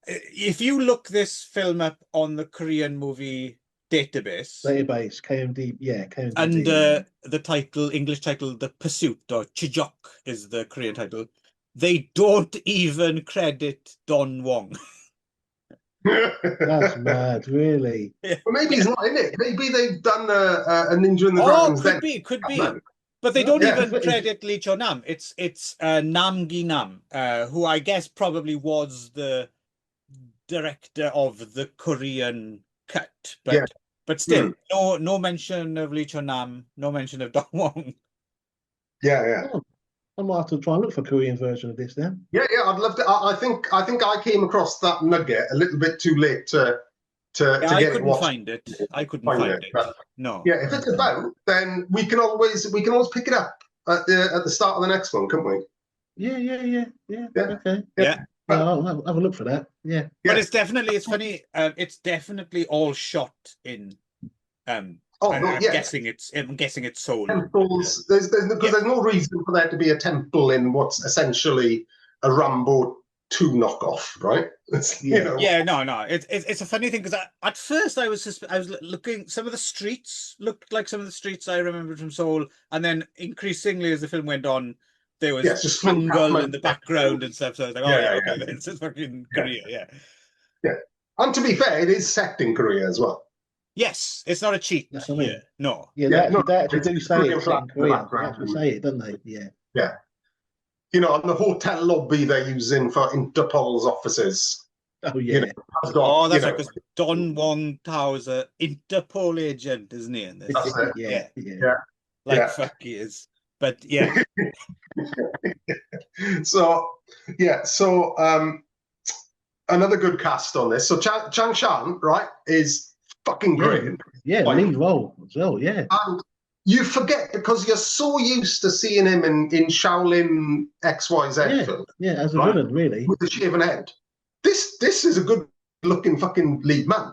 if you look this film up on the Korean movie database KMD, under the English title The Pursuit, or Chijok is the Korean title, they don't even credit Don Wong. That's mad, really. Well, maybe he's not in it. Maybe they've done a Ninja and the Dragons. Could be. But they don't even credit Lee Chun-nam. It's Nam Gi-nam, who I guess probably was the director of the Korean cut, but still, no mention of Lee Chun-nam, no mention of Don Wong. Yeah. Oh, I might have to try and look for a Korean version of this then. Yeah, I'd love to. I think I came across that nugget a little bit too late to get it watched. I couldn't find it. No. Yeah, if it's about, then we can always pick it up at the start of the next one, can't we? Yeah. Okay. Yeah. I'll have a look for that. Yeah. But it's funny. It's definitely all shot in. I'm guessing it's Seoul. Temples. There's no reason for there to be a temple in what's essentially a Rambo 2 knockoff, right? No. It's a funny thing because at first I was looking. Some of the streets looked like some of the streets I remembered from Seoul, and then increasingly as the film went on, there was Hangul in the background and stuff. So I was like, this is fucking Korea, yeah. And to be fair, it is set in Korea as well. Yes, it's not a cheat. That's what I mean. No. Yeah, they actually do say it in Korea. They actually say it, don't they? Yeah. Yeah. You know, and the hotel lobby they're using for Interpol's offices Oh You know, yeah. has got, Oh, that's you right, know, because Don Wong Tao's a Interpol agent, isn't he? In this, that's it. Yeah. Yeah. like Yeah. fuck he is. But yeah, So yeah, so another good cast on this. So Chang Shan, right, is fucking Yeah. great. Yeah. Like, Lead role as well. Yeah. and you forget because you're so used to seeing him in Shaolin XYZ Yeah. film, Yeah. As a right, villain, really. with the shaven head. This is a good looking fucking lead man.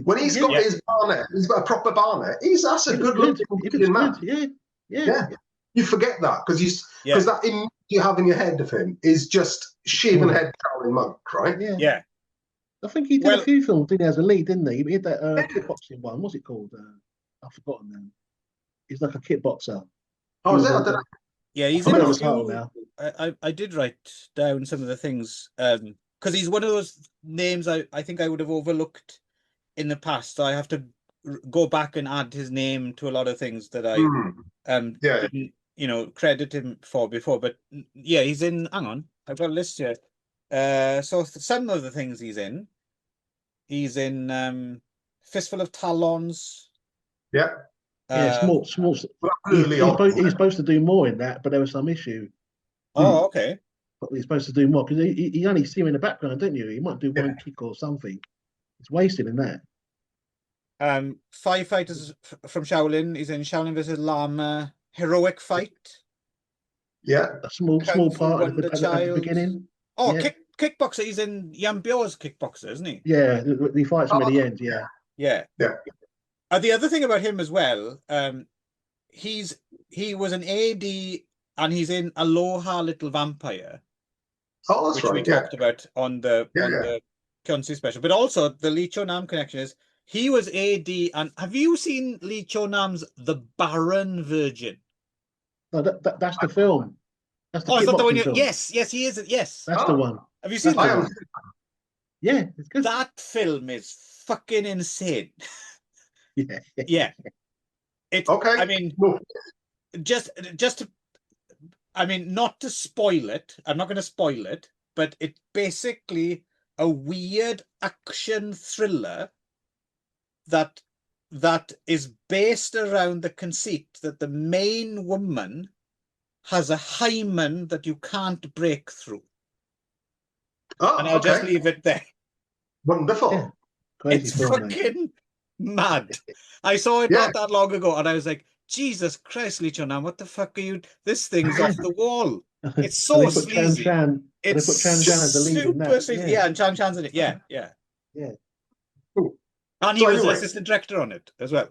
When he's got Yeah. his barnet, he's got a proper barnet. That's a He looks good looking good. He looks man. good. Yeah. Yeah. Yeah, you forget that because yeah, that image you have in your head of him is just shaven head Shaolin monk, right? Yeah. yeah. I think he did Well, a few films, didn't he, as a lead, didn't he? He did that kickboxing one. What's it called? I've forgotten now. He's like a kickboxer. Oh, He is was it? I a- don't know. yeah, he's I in don't a know the title few. now. I did write down some of the things because he's one of those names I think I would have overlooked in the past. So I have to go back and add his name to a lot of things that I Yeah. didn't credit him for before. But yeah, he's in. Hang on, I've got a list here. So some of the things he's in Fistful of Talons. Yeah. Yeah, small. Early on. He's supposed to do more in that, but there was some issue. Oh, okay. But he's supposed to do more because you only see him in the background, don't you? He might do one kick or something. It's wasted in that. Five Fighters from Shaolin. He's in Shaolin vs. Lama. Heroic Fight. Yeah. A small Kung Fu part Wonder at the Child. beginning. Oh, yeah. Kickboxer. He's in Yan Bio's Kickboxer, isn't he? Yeah, he fights him at the end. Yeah. Yeah. Yeah. The other thing about him as well, he was an AD and he's in Aloha Little Vampire, Oh, that's which we right. talked about on the Yeah. Kyunsi special. But also the Lee Cho Nam connection is he was AD. And have you seen Lee Cho Nam's The Barren Virgin? No, that's the film. That's the Oh, is that the one? kickboxing film. Yes, he is. Yes, That's the one. have you seen That's that? the one. Yeah, it's good. That film is fucking insane. Yeah. Yeah. Okay. I mean, just to, I mean, not to spoil it. I'm not going to spoil it, but it's basically a weird action thriller that is based around the conceit that the main woman has a hymen that you can't break through. Oh, And I'll just leave it there. Wonderful. Yeah. Crazy It's film, mate. fucking mad. I saw it not that long ago, and I was like, Jesus Christ, Lee Cho-nam, what the fuck are you? This thing's off the wall. It's so sleazy. They put Chan Shan as the lead in that. Sleazy. Yeah, and Chan Chan's in it. Yeah. Cool. And he was an assistant director on it as well.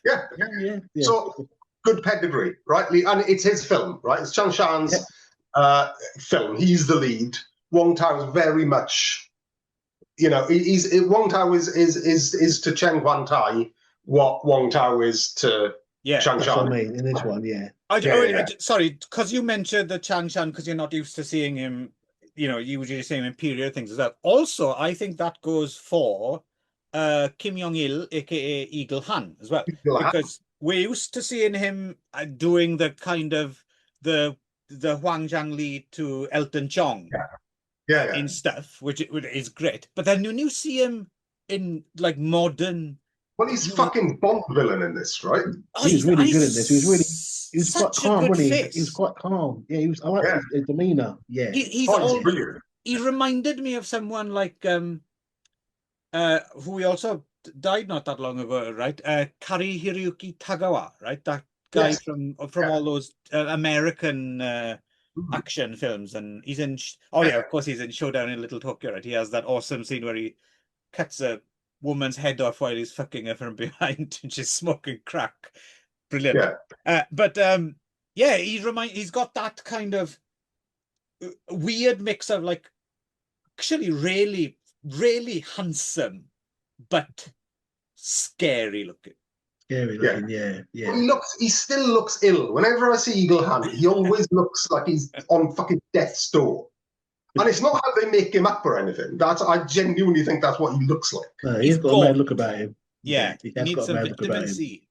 Yeah. So good pedigree, right? And it's his film, right? It's Chan Shan's film. He's the lead. Wong Tao is very much, Wong Tao is to Chen Huan Tai what Wong Tao is to Chang That's Shan. what I mean in this one. Sorry, because you mentioned the Chan Shan because you're not used to seeing him, you usually seeing him in period things as well. Also, I think that goes for Kim Jong-il, aka Eagle Han, as well. Because we're used to seeing him doing the kind of the Huang Zhangli to Elton Chong in stuff, which is great. But then when you see him in like modern. Well, he's fucking Bond villain in this, right? Oh, he was really good in this. He was quite calm, wasn't he? He was quite calm. Yeah, I like his demeanor. Yeah. He's brilliant. He reminded me of someone like who we also died not that long ago, right? Kari Hiroyuki Tagawa, right? That guy from all those American action films, and he's in. Of course, he's in Showdown in Little Tokyo, right? He has that awesome scene where he cuts a woman's head off while he's fucking her from behind, and she's smoking crack. Brilliant. He's got that kind of weird mix of like actually really, really handsome, but scary looking. Yeah. He still looks ill. Whenever I see Eagle Han, he always looks like he's on fucking death's door. And it's not how they make him up or anything. I genuinely think that's what he looks like. No, he's got a mad look about him. Yeah, he needs some vitamin C.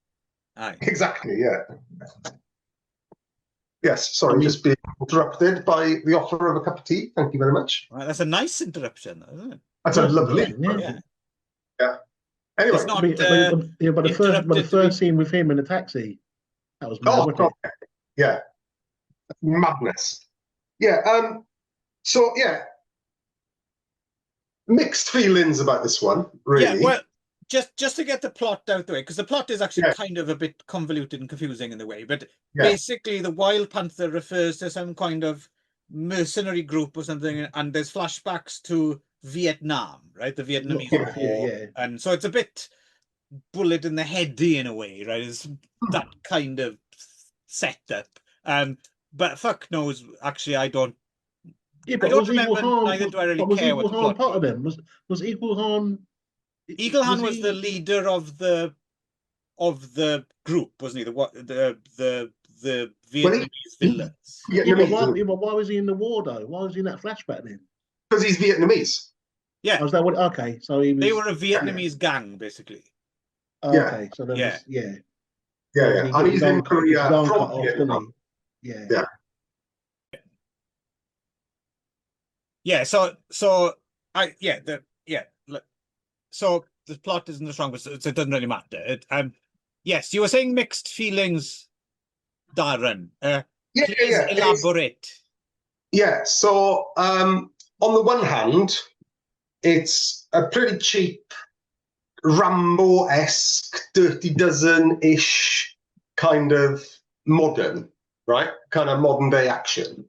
Aye. Exactly, yeah. Yes, sorry, just being interrupted by the offer of a cup of tea. Thank you very much. Well, that's a nice interruption, isn't it? That's a lovely. Yeah. Yeah. Anyway, It's not but the first scene with him in the taxi, that was mad, wasn't it? Yeah, madness. Yeah. So yeah, mixed feelings about this one, really. Yeah, well, just to get the plot out the way, because the plot is actually kind of a bit convoluted and confusing in the way, but basically the Wild Panther refers to some kind of mercenary group or something, and there's flashbacks to Vietnam, right? The Vietnamese War. And so it's a bit bullet in the heady in a way, right? It's that kind of setup. But fuck knows, actually, I don't. Yeah, but I don't was remember. Eagle Han, neither do I really was care Eagle what the Han plot part of them? Was Eagle Han? Eagle Han was the leader of the group, wasn't he? The Vietnamese villains. Yeah, but why was he in the war though? Why was he in that flashback then? Because he's Vietnamese. Yeah. Oh, is that what? Okay, so he was. They were a Vietnamese gang, basically. Oh, okay, so there was, yeah. And he's in Korea from Vietnam. Yeah. So the plot isn't the strongest, so it doesn't really matter. Yes, you were saying mixed feelings, Darren. Please elaborate. Yeah, so on the one hand, it's a pretty cheap Rambo-esque, Dirty Dozen-ish kind of modern, right? Kind of modern day action,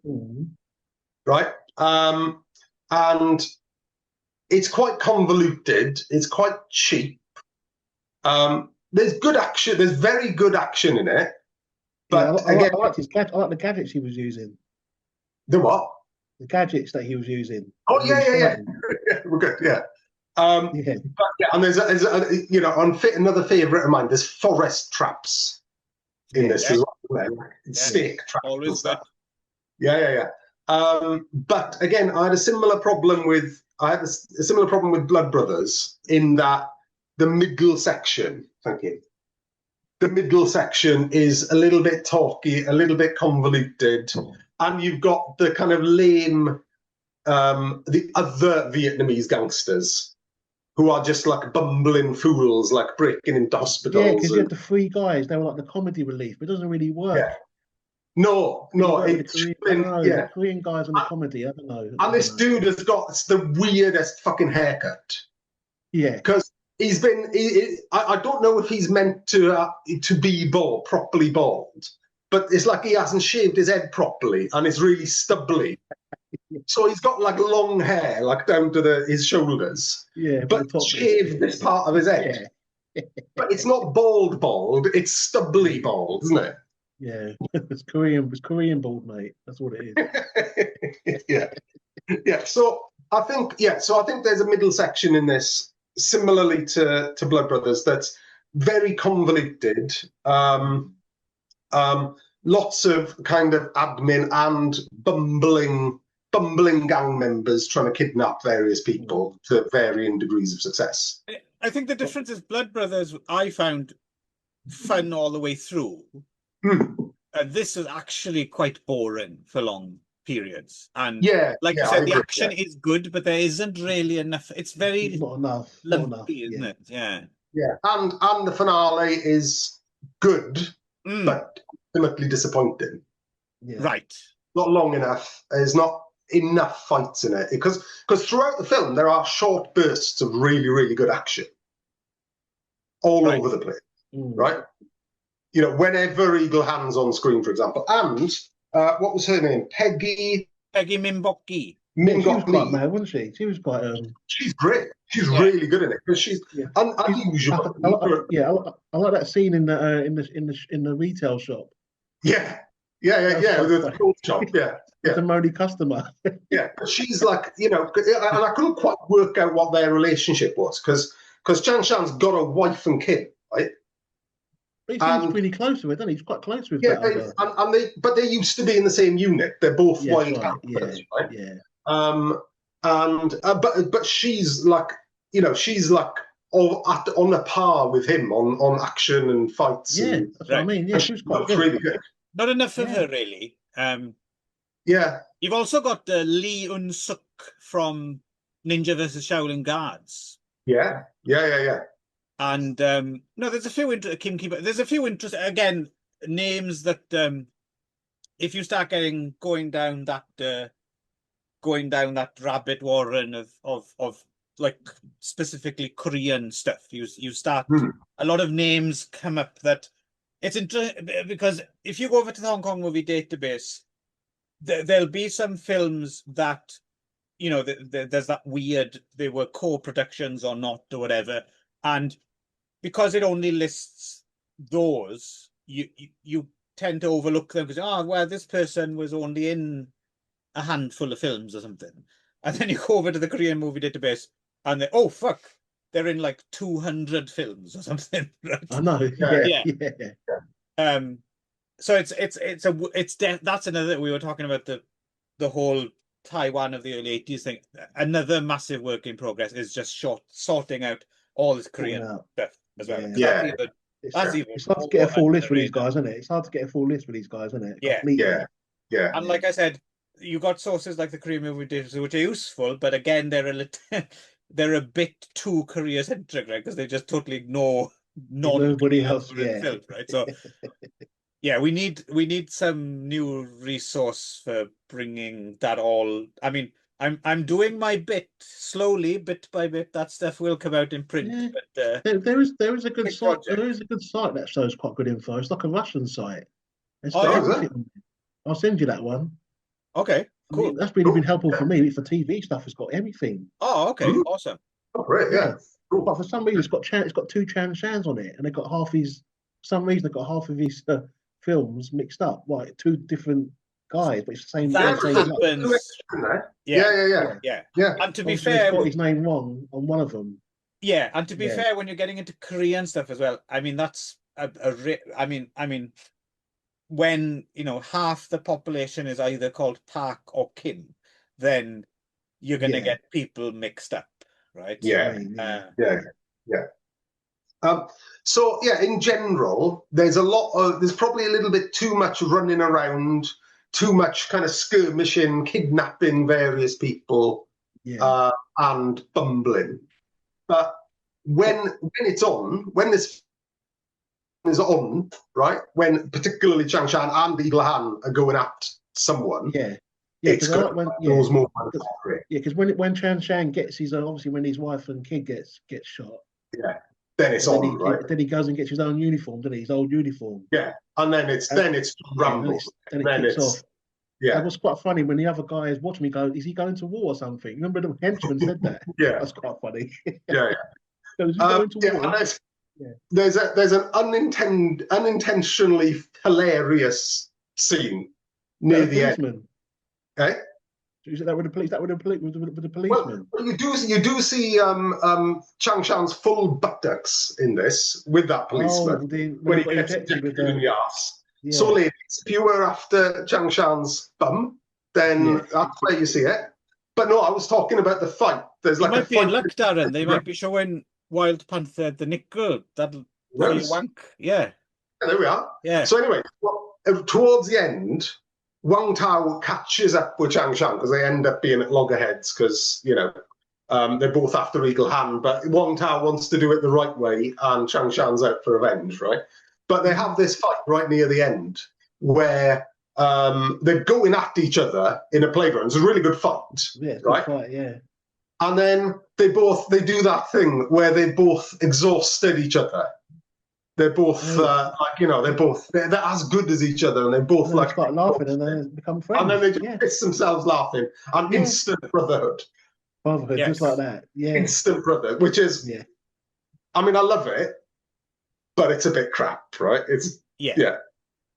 right? And it's quite convoluted. It's quite cheap. There's good action. There's very good action in it. But I like the gadgets he was using. The what? The gadgets that he was using. Oh yeah. We're good. Yeah. And there's another favourite of mine. There's forest traps in this as well. Snake traps. Always stuff. Yeah. But again, I had a similar problem with Blood Brothers in that the middle section. Thank you. The middle section is a little bit talky, a little bit convoluted, and you've got the kind of lame, the other Vietnamese gangsters who are just like bumbling fools, like breaking into hospitals. Yeah, because you had the three guys, they were like the comedy relief, but it doesn't really work. Yeah. No, the Korean guys on the comedy, I don't know. And this dude has got the weirdest fucking haircut. Yeah. Because he's been, I don't know if he's meant to be bald, properly bald, but it's like he hasn't shaved his head properly and it's really stubbly. So he's got like long hair, like down to his shoulders. Yeah. But shaved this part of his head. Yeah. But it's not bald, it's stubbly bald, isn't it? Yeah, it's Korean bald, mate. That's what it is. Yeah. So I think there's a middle section in this, similarly to Blood Brothers, that's very convoluted. Lots of kind of admin and bumbling gang members trying to kidnap various people to varying degrees of success. I think the difference is Blood Brothers I found fun all the way through. This is actually quite boring for long periods, and you said, the action is good, but there isn't really enough. It's very lumpy, isn't it? Yeah. And the finale is good, but ultimately disappointing. Right. Not long enough. There's not enough fights in it because throughout the film there are short bursts of really, really good action all over the place. Right. You know, whenever Eagle Han's on screen, for example. And what was her name? Peggy Mimboki. She was quite mad, wasn't she? She was quite. She's great. She's really good in it because she's unusual. I like that scene in the retail shop. Yeah. The clothes shop. Yeah. It's a moody customer. Yeah, she's like, and I couldn't quite work out what their relationship was because Chan Shan's got a wife and kid, right? He seems pretty close with it, doesn't he? He's quite close with that. But they used to be in the same unit. They're both Wild Panthers, right? Yeah. But she's like, she's like on a par with him on action and fights. Yeah, that's what I mean. Yeah, she was quite good. Really good. Not enough of her, really. Yeah. You've also got Lee Un-suk from Ninja versus Shaolin Guards. Yeah. And no, there's a few Kim Keeper. There's a few interesting, again, names that if you start going down that rabbit warren of like specifically Korean stuff, you start a lot of names come up that it's interesting, because if you go over to the Hong Kong movie database, there'll be some films that, you know, there's that weird, they were co-productions or not or whatever, and because it only lists those, you tend to overlook them because, oh, well, this person was only in a handful of films or something. And then you go over to the Korean movie database and oh, fuck, they're in like 200 films or something. Right? I know. Yeah. So that's another, we were talking about the whole Taiwan of the early 80s thing. Another massive work in progress is just sorting out all this Korean stuff as well. Yeah. It's hard to get a full list for these guys, isn't it? It's hard to get a full list for these guys, isn't it? Yeah. And like I said, you got sources like the Korean movie database, which are useful, but again, they're a bit too Korea centric, right? Because they just totally ignore everybody else, film, right? So yeah, we need some new resource for bringing that all. I mean, I'm doing my bit slowly, bit by bit. That stuff will come out in print. Yeah. But there is a good site. There is a good site that shows quite good info. It's like a Russian site. I'll send you that one. Okay, cool. I mean, that's really been helpful for me. For TV stuff, it's got everything. Oh, okay, awesome. Oh, great, yeah. Cool. But for some reason, it's got two Chan Shans on it, and they've got half his. For some reason, they've got half of his films mixed up, like two different guys, but it's the same. That happens. Yeah. And to be fair, got his name wrong on one of them. Yeah, and to be fair, when you're getting into Korean stuff as well, I mean that's I mean, when you know half the population is either called Park or Kim, then you're going to get people mixed up, right? Yeah. So yeah, in general, there's probably a little bit too much running around, too much kind of skirmishing, kidnapping various people, and bumbling. But when it's on, when this is on, right? When particularly Chang Shan and Eagle Han are going at someone, it's got those more. Because when Chang Shan gets his obviously when his wife and kid gets shot, then it's on, right? Then he goes and gets his own uniform, doesn't he? His old uniform. Yeah, and then it's rambles. Then it kicks off. Yeah, it was quite funny when the other guy is watching me go, is he going to war or something? Remember the henchman said that? That's quite funny. So is he going to war? There's an unintentionally hilarious scene near the end. Okay. Is that with the police? With the policeman? Well, you do see Chang Shan's full buttocks in this with that policeman when he gets injected in the arse. Yeah. So, ladies, if you were after Chang Shan's bum, then that's where you see it. But no, I was talking about the fight. There's like might be in luck, Darren. They might be showing Wild Panther the nickel. That'll wank. Yeah. There we are. Yeah. So anyway, towards the end, Wang Tao catches up with Chang Shan because they end up being at loggerheads because, you know, they're both after Eagle Han, but Wang Tao wants to do it the right way and Chang Shan's out for revenge, right? But they have this fight right near the end where they're going at each other in a playground. It's a really good fight, right? Good fight, And then they do that thing where they both exhausted each other. They're both they're as good as each other, and they both start laughing and then become friends. And then they just piss themselves laughing, and instant brotherhood. Just like that. Yeah, instant brotherhood, which is, I mean, I love it, but it's a bit crap, right? It's Here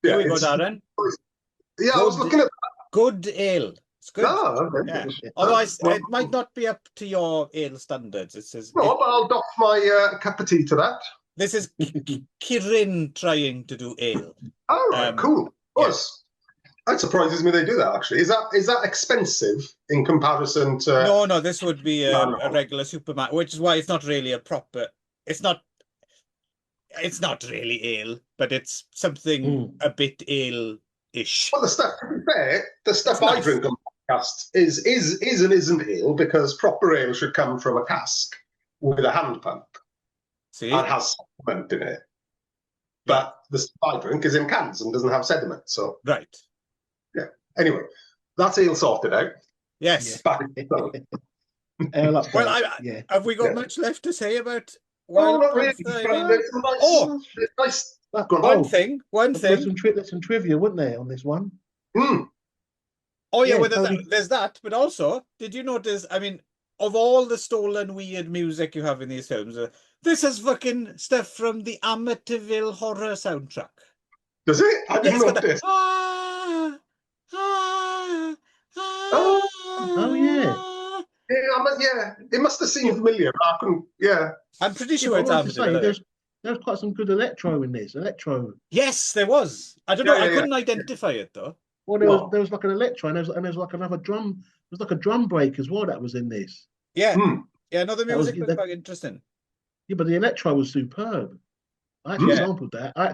we go, Darren. Yeah, I was looking at good ale. It's good. Oh, okay. Yeah. Otherwise, it might not be up to your ale standards. It says but I'll doff my cup of tea to that. This is Kirin trying to do ale. Oh, right, cool. That surprises me they do that, actually. Is that expensive in comparison to... No, this would be a regular supermarket, which is why it's not really a proper... It's not really ale, but it's something a bit ale-ish. Well, to be fair, the stuff I drink podcast is and isn't ale, because proper ale should come from a cask with a hand pump See? and has sediment in it. Yeah. But the supply drink is in cans and doesn't have sediment. So Right. yeah. Anyway, that's ale sorted out. Yes. Back to the film. Well, Well, yeah. have we got Yeah. much left to say about Well, Wild not really. Panther? But I mean, there's some nice, Oh! there's nice. Go on. one Oh, thing. There's some trivia, wasn't there, on this one? Mm. Oh yeah, Yeah, well, Tony. there's that. But also, did you notice? I mean, of all the stolen weird music you have in these films, this is fucking stuff from the Amityville horror soundtrack. Does it? I Yeah, didn't it's got notice. the Oh. Oh, yeah. Yeah, it must have seemed familiar. But I couldn't. Yeah. I'm pretty Yeah, sure but it's I was to say, Amityville. there's quite some good electro in this. Electro. Yes, there was. I don't know. I Yeah. couldn't identify it though. Well, No. there was like an electro, and there's like another drum. There's like a drum break as well that was in this. Yeah, Mm. yeah. No, the That was- music was that- quite interesting. Yeah, but the electro was superb. I actually Yeah. sampled that. I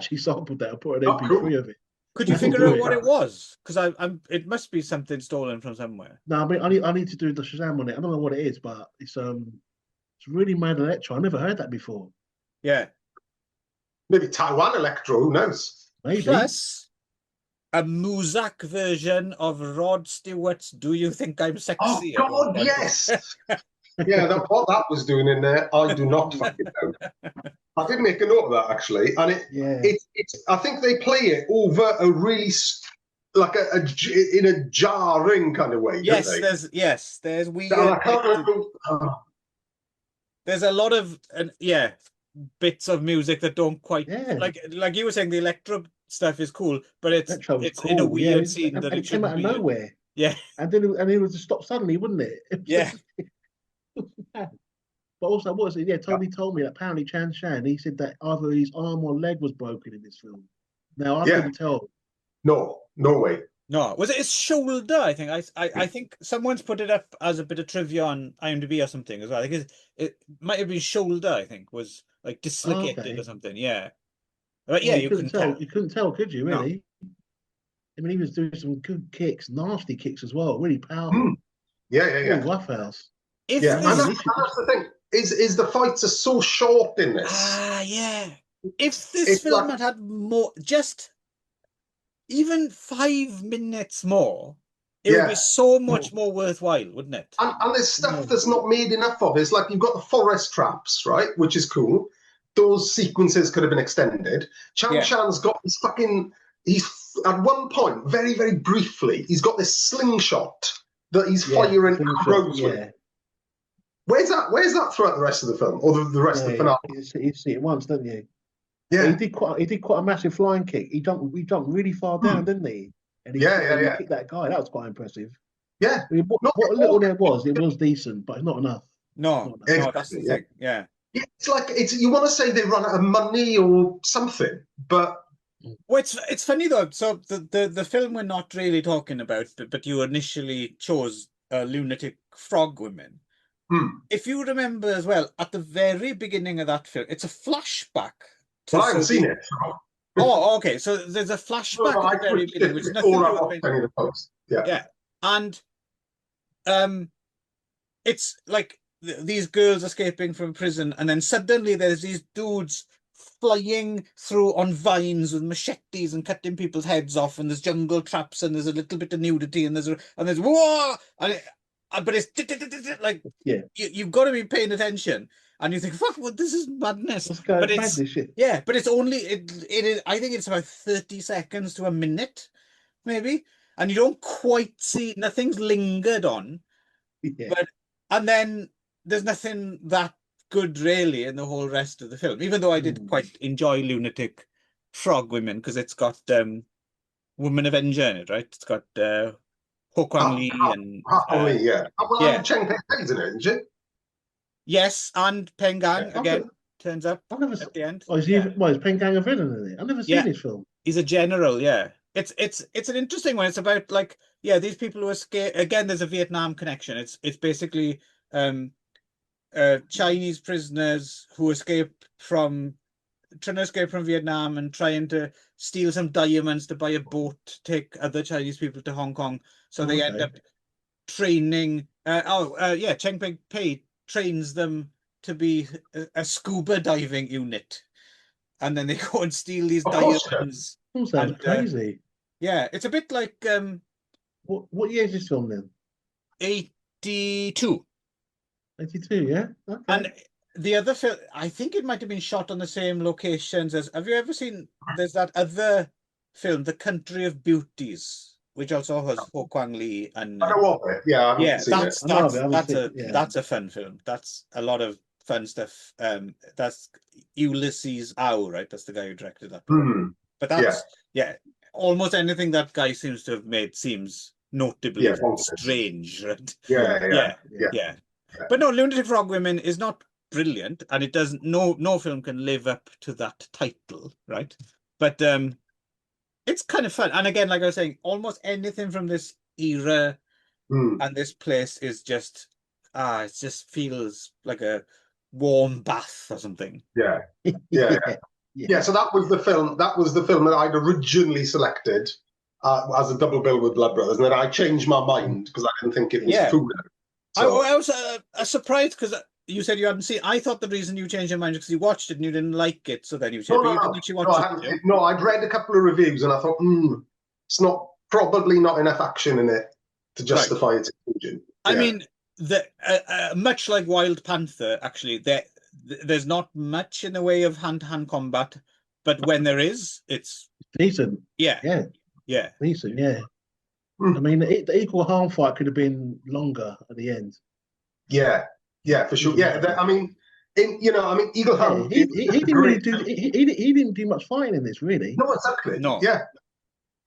put an Oh, MP3 cool. of it. Could you I figure can out do what it. it was? Because it must be something stolen from somewhere. No, I mean, I need to do the Shazam on it. I don't know what it is, but it's really mad electro. I never heard that before. Yeah. Maybe Taiwan electro. Who knows? Maybe. Plus, a Muzak version of Rod Stewart's "Do You Think I'm Oh Sexy?" God, yes. Yeah, what that was doing in there, I do not fucking know. I did make a note of that actually, and it's. I think they play it over a really like in a jarring kind of way. Yes, don't they? there's weird. And I can't remember. There's a lot of bits of music that don't quite like you were saying. The electro stuff is cool, but it's cool. in a weird scene and that it came out of be nowhere. Yeah, and it was just stop suddenly, wouldn't it? Yeah. But also, what was it? Yeah, Tony told me that apparently Chan Shan, he said that either his arm or leg was broken in this film. Now I couldn't tell. No way. No, was it his shoulder? I think I think someone's put it up as a bit of trivia on IMDb or something as well. I think it might have been shoulder. I think was like dislocated or something. Yeah, but yeah, Well, you couldn't tell. You couldn't tell, could you? Really? No. I mean, he was doing some good kicks, nasty kicks as well, really powerful. Yeah. Rough house. And that's the thing. Is the fights are so short in this? Yeah. If this film had more, just even 5 minutes more, it would be so much more worthwhile, wouldn't it? And there's stuff that's not made enough of. It's like you've got the forest traps, right? Which is cool. Those sequences could have been extended. Chan Chan's got this fucking. He's at one point, very, very briefly, he's got this slingshot that he's firing arrows with. Where's that throughout the rest of the film, or the rest of the finale? You see it once, don't you? Yeah, he did quite a massive flying kick. He jumped really far down, didn't he? And he kicked that guy. That was quite impressive. Yeah. I mean, what little there was, it was decent, but not enough. No, that's the thing. Yeah. It's like you want to say they run out of money or something, but. Well, it's funny though. So the film we're not really talking about, but you initially chose Lunatic Frog Women. If you remember as well, at the very beginning of that film, it's a flashback. Well, I haven't seen it. Oh, okay. So there's a flashback at the very beginning, which is nothing to do with the post. Yeah, and it's like these girls escaping from prison, and then suddenly there's these dudes flying through on vines with machetes and cutting people's heads off, and there's jungle traps, and there's a little bit of nudity, and there's whoa, but it's like you've got to be paying attention, and you think, fuck, well, this is madness. But it's but it's only it is. I think it's about 30 seconds to a minute, maybe, and you don't quite see, nothing's lingered on, and then there's nothing that good really in the whole rest of the film, even though I did quite enjoy Lunatic Frog Women because it's got Woman Avenger in it, right? It's got Ho Kwang Lee and Cheng Pei in it, isn't it? Yes, and Peng Gang again turns up at the end. Oh, is Peng Gang a villain in it? I've never seen this film. He's a general, It's an interesting one. It's about like these people who escape. Again, there's a Vietnam connection. It's basically Chinese prisoners who trying to escape from Vietnam and trying to steal some diamonds to buy a boat to take other Chinese people to Hong Kong. So they end up training. Cheng Ping Pei trains them to be a scuba diving unit, and then they go and steal these Of course, diamonds. That sounds crazy. Yeah, it's a bit like What year is this film then? 82. 82, yeah. Okay. And the other film, I think it might have been shot on the same locations as. Have you ever seen? There's that other film, The Country of Beauties, which also has Ho Kwang Lee and. I know of it. Yeah, I haven't seen it. That's a fun film. That's a lot of fun stuff. That's Ulysses Au, right? That's the guy who directed that. But that's almost anything that guy seems to have made seems notably strange, right? Yeah. But no, Lunatic Frog Women is not brilliant, and it doesn't. No film can live up to that title, right? But it's kind of fun. And again, like I was saying, almost anything from this era and this place is just it just feels like a warm bath or something. Yeah. So that was the film. That was the film that I'd originally selected as a double bill with Blood Brothers, and then I changed my mind because I didn't think it was food. So, I was surprised because you said you hadn't seen. I thought the reason you changed your mind was because you watched it and you didn't like it. So then you said, you didn't actually watch it. No, I'd read a couple of reviews and I thought, it's probably not enough action in it to justify its inclusion. I mean, much like Wild Panther, actually, there's not much in the way of hand-to-hand combat, but when there is, it's decent. Yeah. Decent. Yeah. I mean, the equal harm fight could have been longer at the end. Yeah, for sure. Yeah, I mean, Eagle Harm. He didn't really do. He didn't do much fighting in this, really. No, exactly. No. Yeah.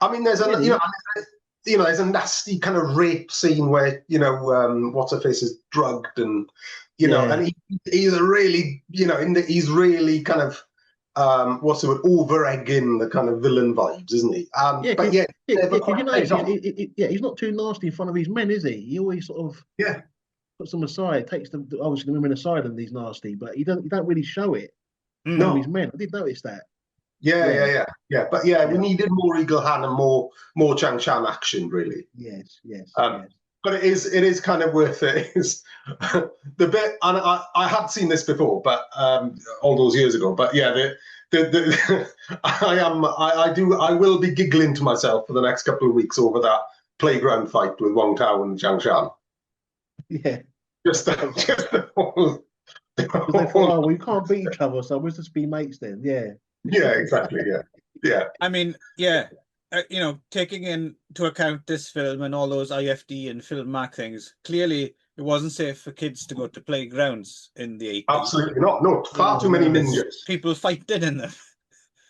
I mean, there's there's a nasty kind of rape scene where what's her face is drugged and and he's really he's really kind of over egging the kind of villain vibes, isn't he? He's not too nasty in front of his men, is he? He always sort of puts them aside, takes them obviously the women aside, and he's nasty, but he don't really show it. No, his men. I did notice that. Yeah. But we needed more Eagle Han and more Chang Chan action, really. Yes. But it is kind of worth it. Is the bit, and I had seen this before, but all those years ago. But I will be giggling to myself for the next couple of weeks over that playground fight with Wong Tao and Chang Chan. Yeah, just the whole. They thought, we can't beat each other, so we'll just be mates then. Yeah, exactly. Yeah. I mean, taking into account this film and all those IFD and film mark things, clearly it wasn't safe for kids to go to playgrounds in the 80s. Absolutely not. No, far too many ninjas. People fighting in them.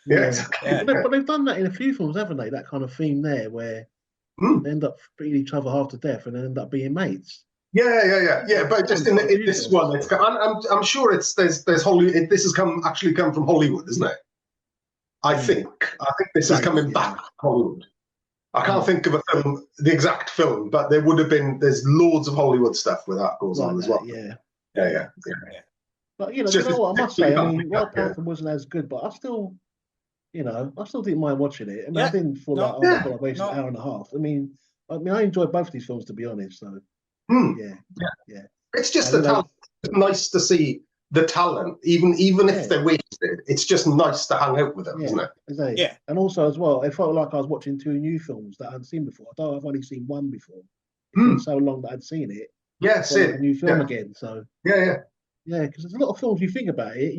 Yeah, exactly. But they've done that in a few films, haven't they? That kind of theme there, where they end up beating each other half to death and then end up being mates. Yeah. But just in this one, I'm sure there's Hollywood. This has actually come from Hollywood, isn't it? I think this is coming back from Hollywood. I can't think of a film, the exact film, but there's loads of Hollywood stuff where that goes on as well. Yeah. But you know what I must say, I mean, Wild Panther wasn't as good, but I still didn't mind watching it. I mean, I didn't feel like I wasted an hour and a half. I mean, I enjoyed both these films, to be honest. So yeah. It's just it's nice to see the talent, even if they're wasted. It's just nice to hang out with them, isn't it? Yeah. And also as well, it felt like I was watching two new films that I hadn't seen before. I've only seen one before. It's been so long that I'd seen it. Yeah, see a new film again. So yeah, because there's a lot of films. You think about it,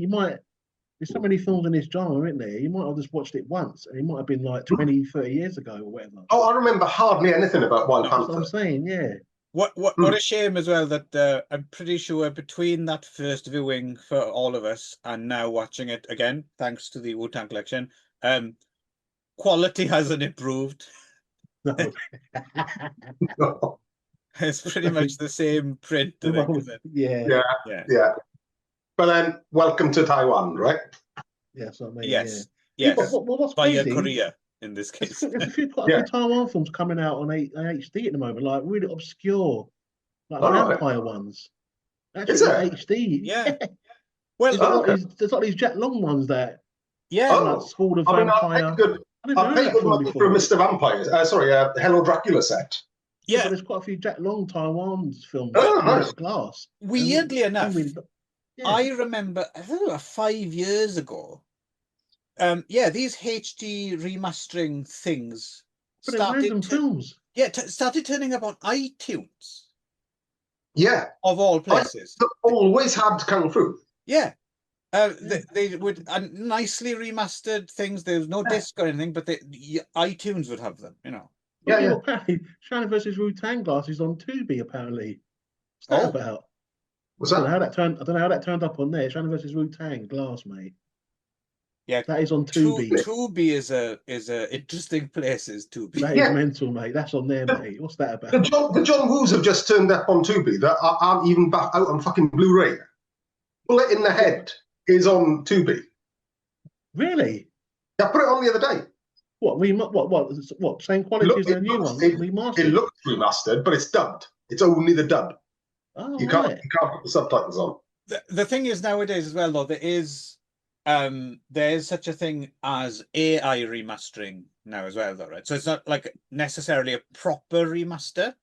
there's so many films in this genre, isn't there? You might have just watched it once, and it might have been like 20, 30 years ago or whatever. Oh, I remember hardly anything about Wild Panther. That's what I'm saying, yeah. What a shame as well that I'm pretty sure between that first viewing for all of us and now watching it again, thanks to the Wu-Tang Collection, quality hasn't improved. No. No. It's pretty much the same print. I think, isn't it? Yeah. But then, welcome to Taiwan, right? Yes, I mean, yes. But what's crazy? Korea. In this case, there's a few Taiwan films coming out on HD at the moment, like really obscure, like vampire ones. Actually, HD. Yeah. Well, there's like these Jack Long ones that. Yeah. Like School of Vampire. I paid good money for Mr. Vampire. Hello Dracula set. Yeah, Yeah, but there's quite a few Jack Long Taiwan's films Oh, coming out nice. of glass. weirdly enough, Yeah. I remember, I think about 5 years ago, yeah, these HD remastering things But they're random started films. started turning up on iTunes, Yeah. of all I places. always had Kung Fu. Yeah. They would nicely remastered things. There was no disc or anything, but iTunes would have them, you know. Yeah, yeah. Well, apparently, China versus Wu-Tang Glass is on Tubi, apparently. What's that about? What's I don't know that? I don't know how that turned up on there. China versus Wu-Tang Glass, mate. Yeah, That is on Tubi. Tubi is a interesting place. Is Tubi? That is mental, mate. That's on there, mate. What's that about? The John Woos have just turned up on Tubi that aren't even back out on fucking Blu-ray. Bullet in the Head is on Tubi. Really? Yeah, I put it on the other day. What? Same quality as the new one? Remastered? It looks remastered, but it's dubbed. It's only the dub. Oh, You can't put the subtitles on. The thing is nowadays as well, though, there is such a thing as AI remastering now as well, though, right? So it's not like necessarily a proper remaster,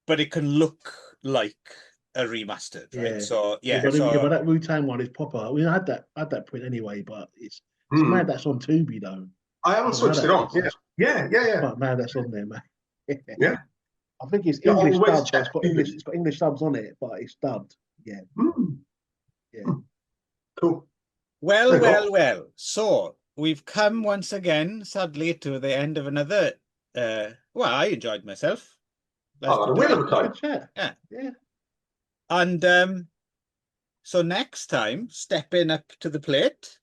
but it can look like a remastered, right? Yeah. So but that Wu-Tang one is proper. I mean, I had that print anyway, but it's mad that's on Tubi though. I haven't switched it on. Yeah. But man, that's on there, man. Yeah. I think it's English dubbed, so it's got English subs on it, but it's dubbed. Yeah. Yeah. Cool. Well. So we've come once again, sadly, to the end of another. Well, I enjoyed myself. Good chat. Yeah. And so next time, stepping up to the plate,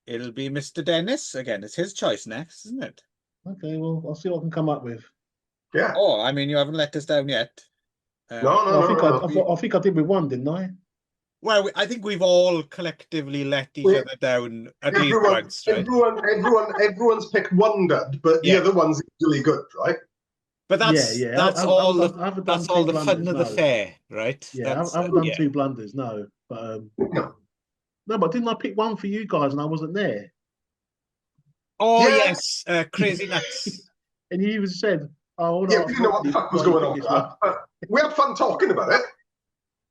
it'll be Mr. Dennis again. It's his choice next, isn't it? Okay, well, I'll see what I can come up with. Yeah. Oh, I mean, you haven't let us down yet. No. I think I did with one, didn't I? Well, I think we've all collectively let each other down at least once, right? Everyone's picked one dud, but the other one's usually good, right? But that's all the fun of the fair, right? Yeah, I haven't done 2 blunders, no. But no, but didn't I pick one for you guys and I wasn't there? Oh yes, Crazy Nuts. And you even said, "Oh, no, yeah, we didn't know what the fuck was going on. We had fun talking about it.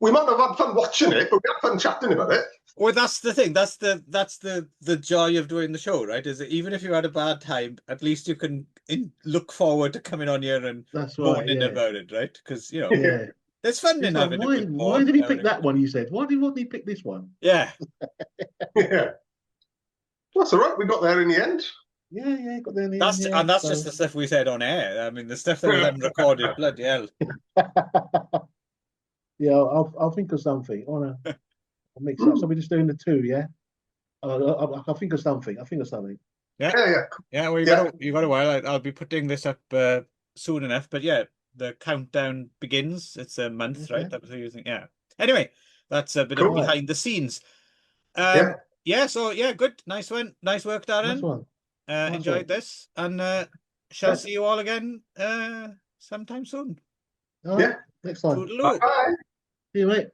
We might have had fun watching it, but we had fun chatting about it. Well, that's the thing. That's the joy of doing the show, right? Is that even if you had a bad time, at least you can look forward to coming on here and moaning about it, right? Because you know, there's fun in having a good moan. Why did he pick that one? You said. Why didn't he pick this one? Yeah. Yeah. That's all right. We got there in the end. Yeah, got there in the end. And that's just the stuff we said on air. I mean, the stuff that we haven't recorded, bloody hell. Yeah, I'll think of something. I'll mix up. So we're just doing the 2, yeah? I'll think of something. Yeah. Well, you got a while. I'll be putting this up soon enough. But yeah, the countdown begins. It's a month, right? That was using. Yeah. Anyway, that's a bit of behind the scenes. So good. Nice one. Nice work, Darren. Nice one. Enjoyed this, and shall see you all again sometime soon. All right. Next time. Toodaloo. Bye. See you, mate.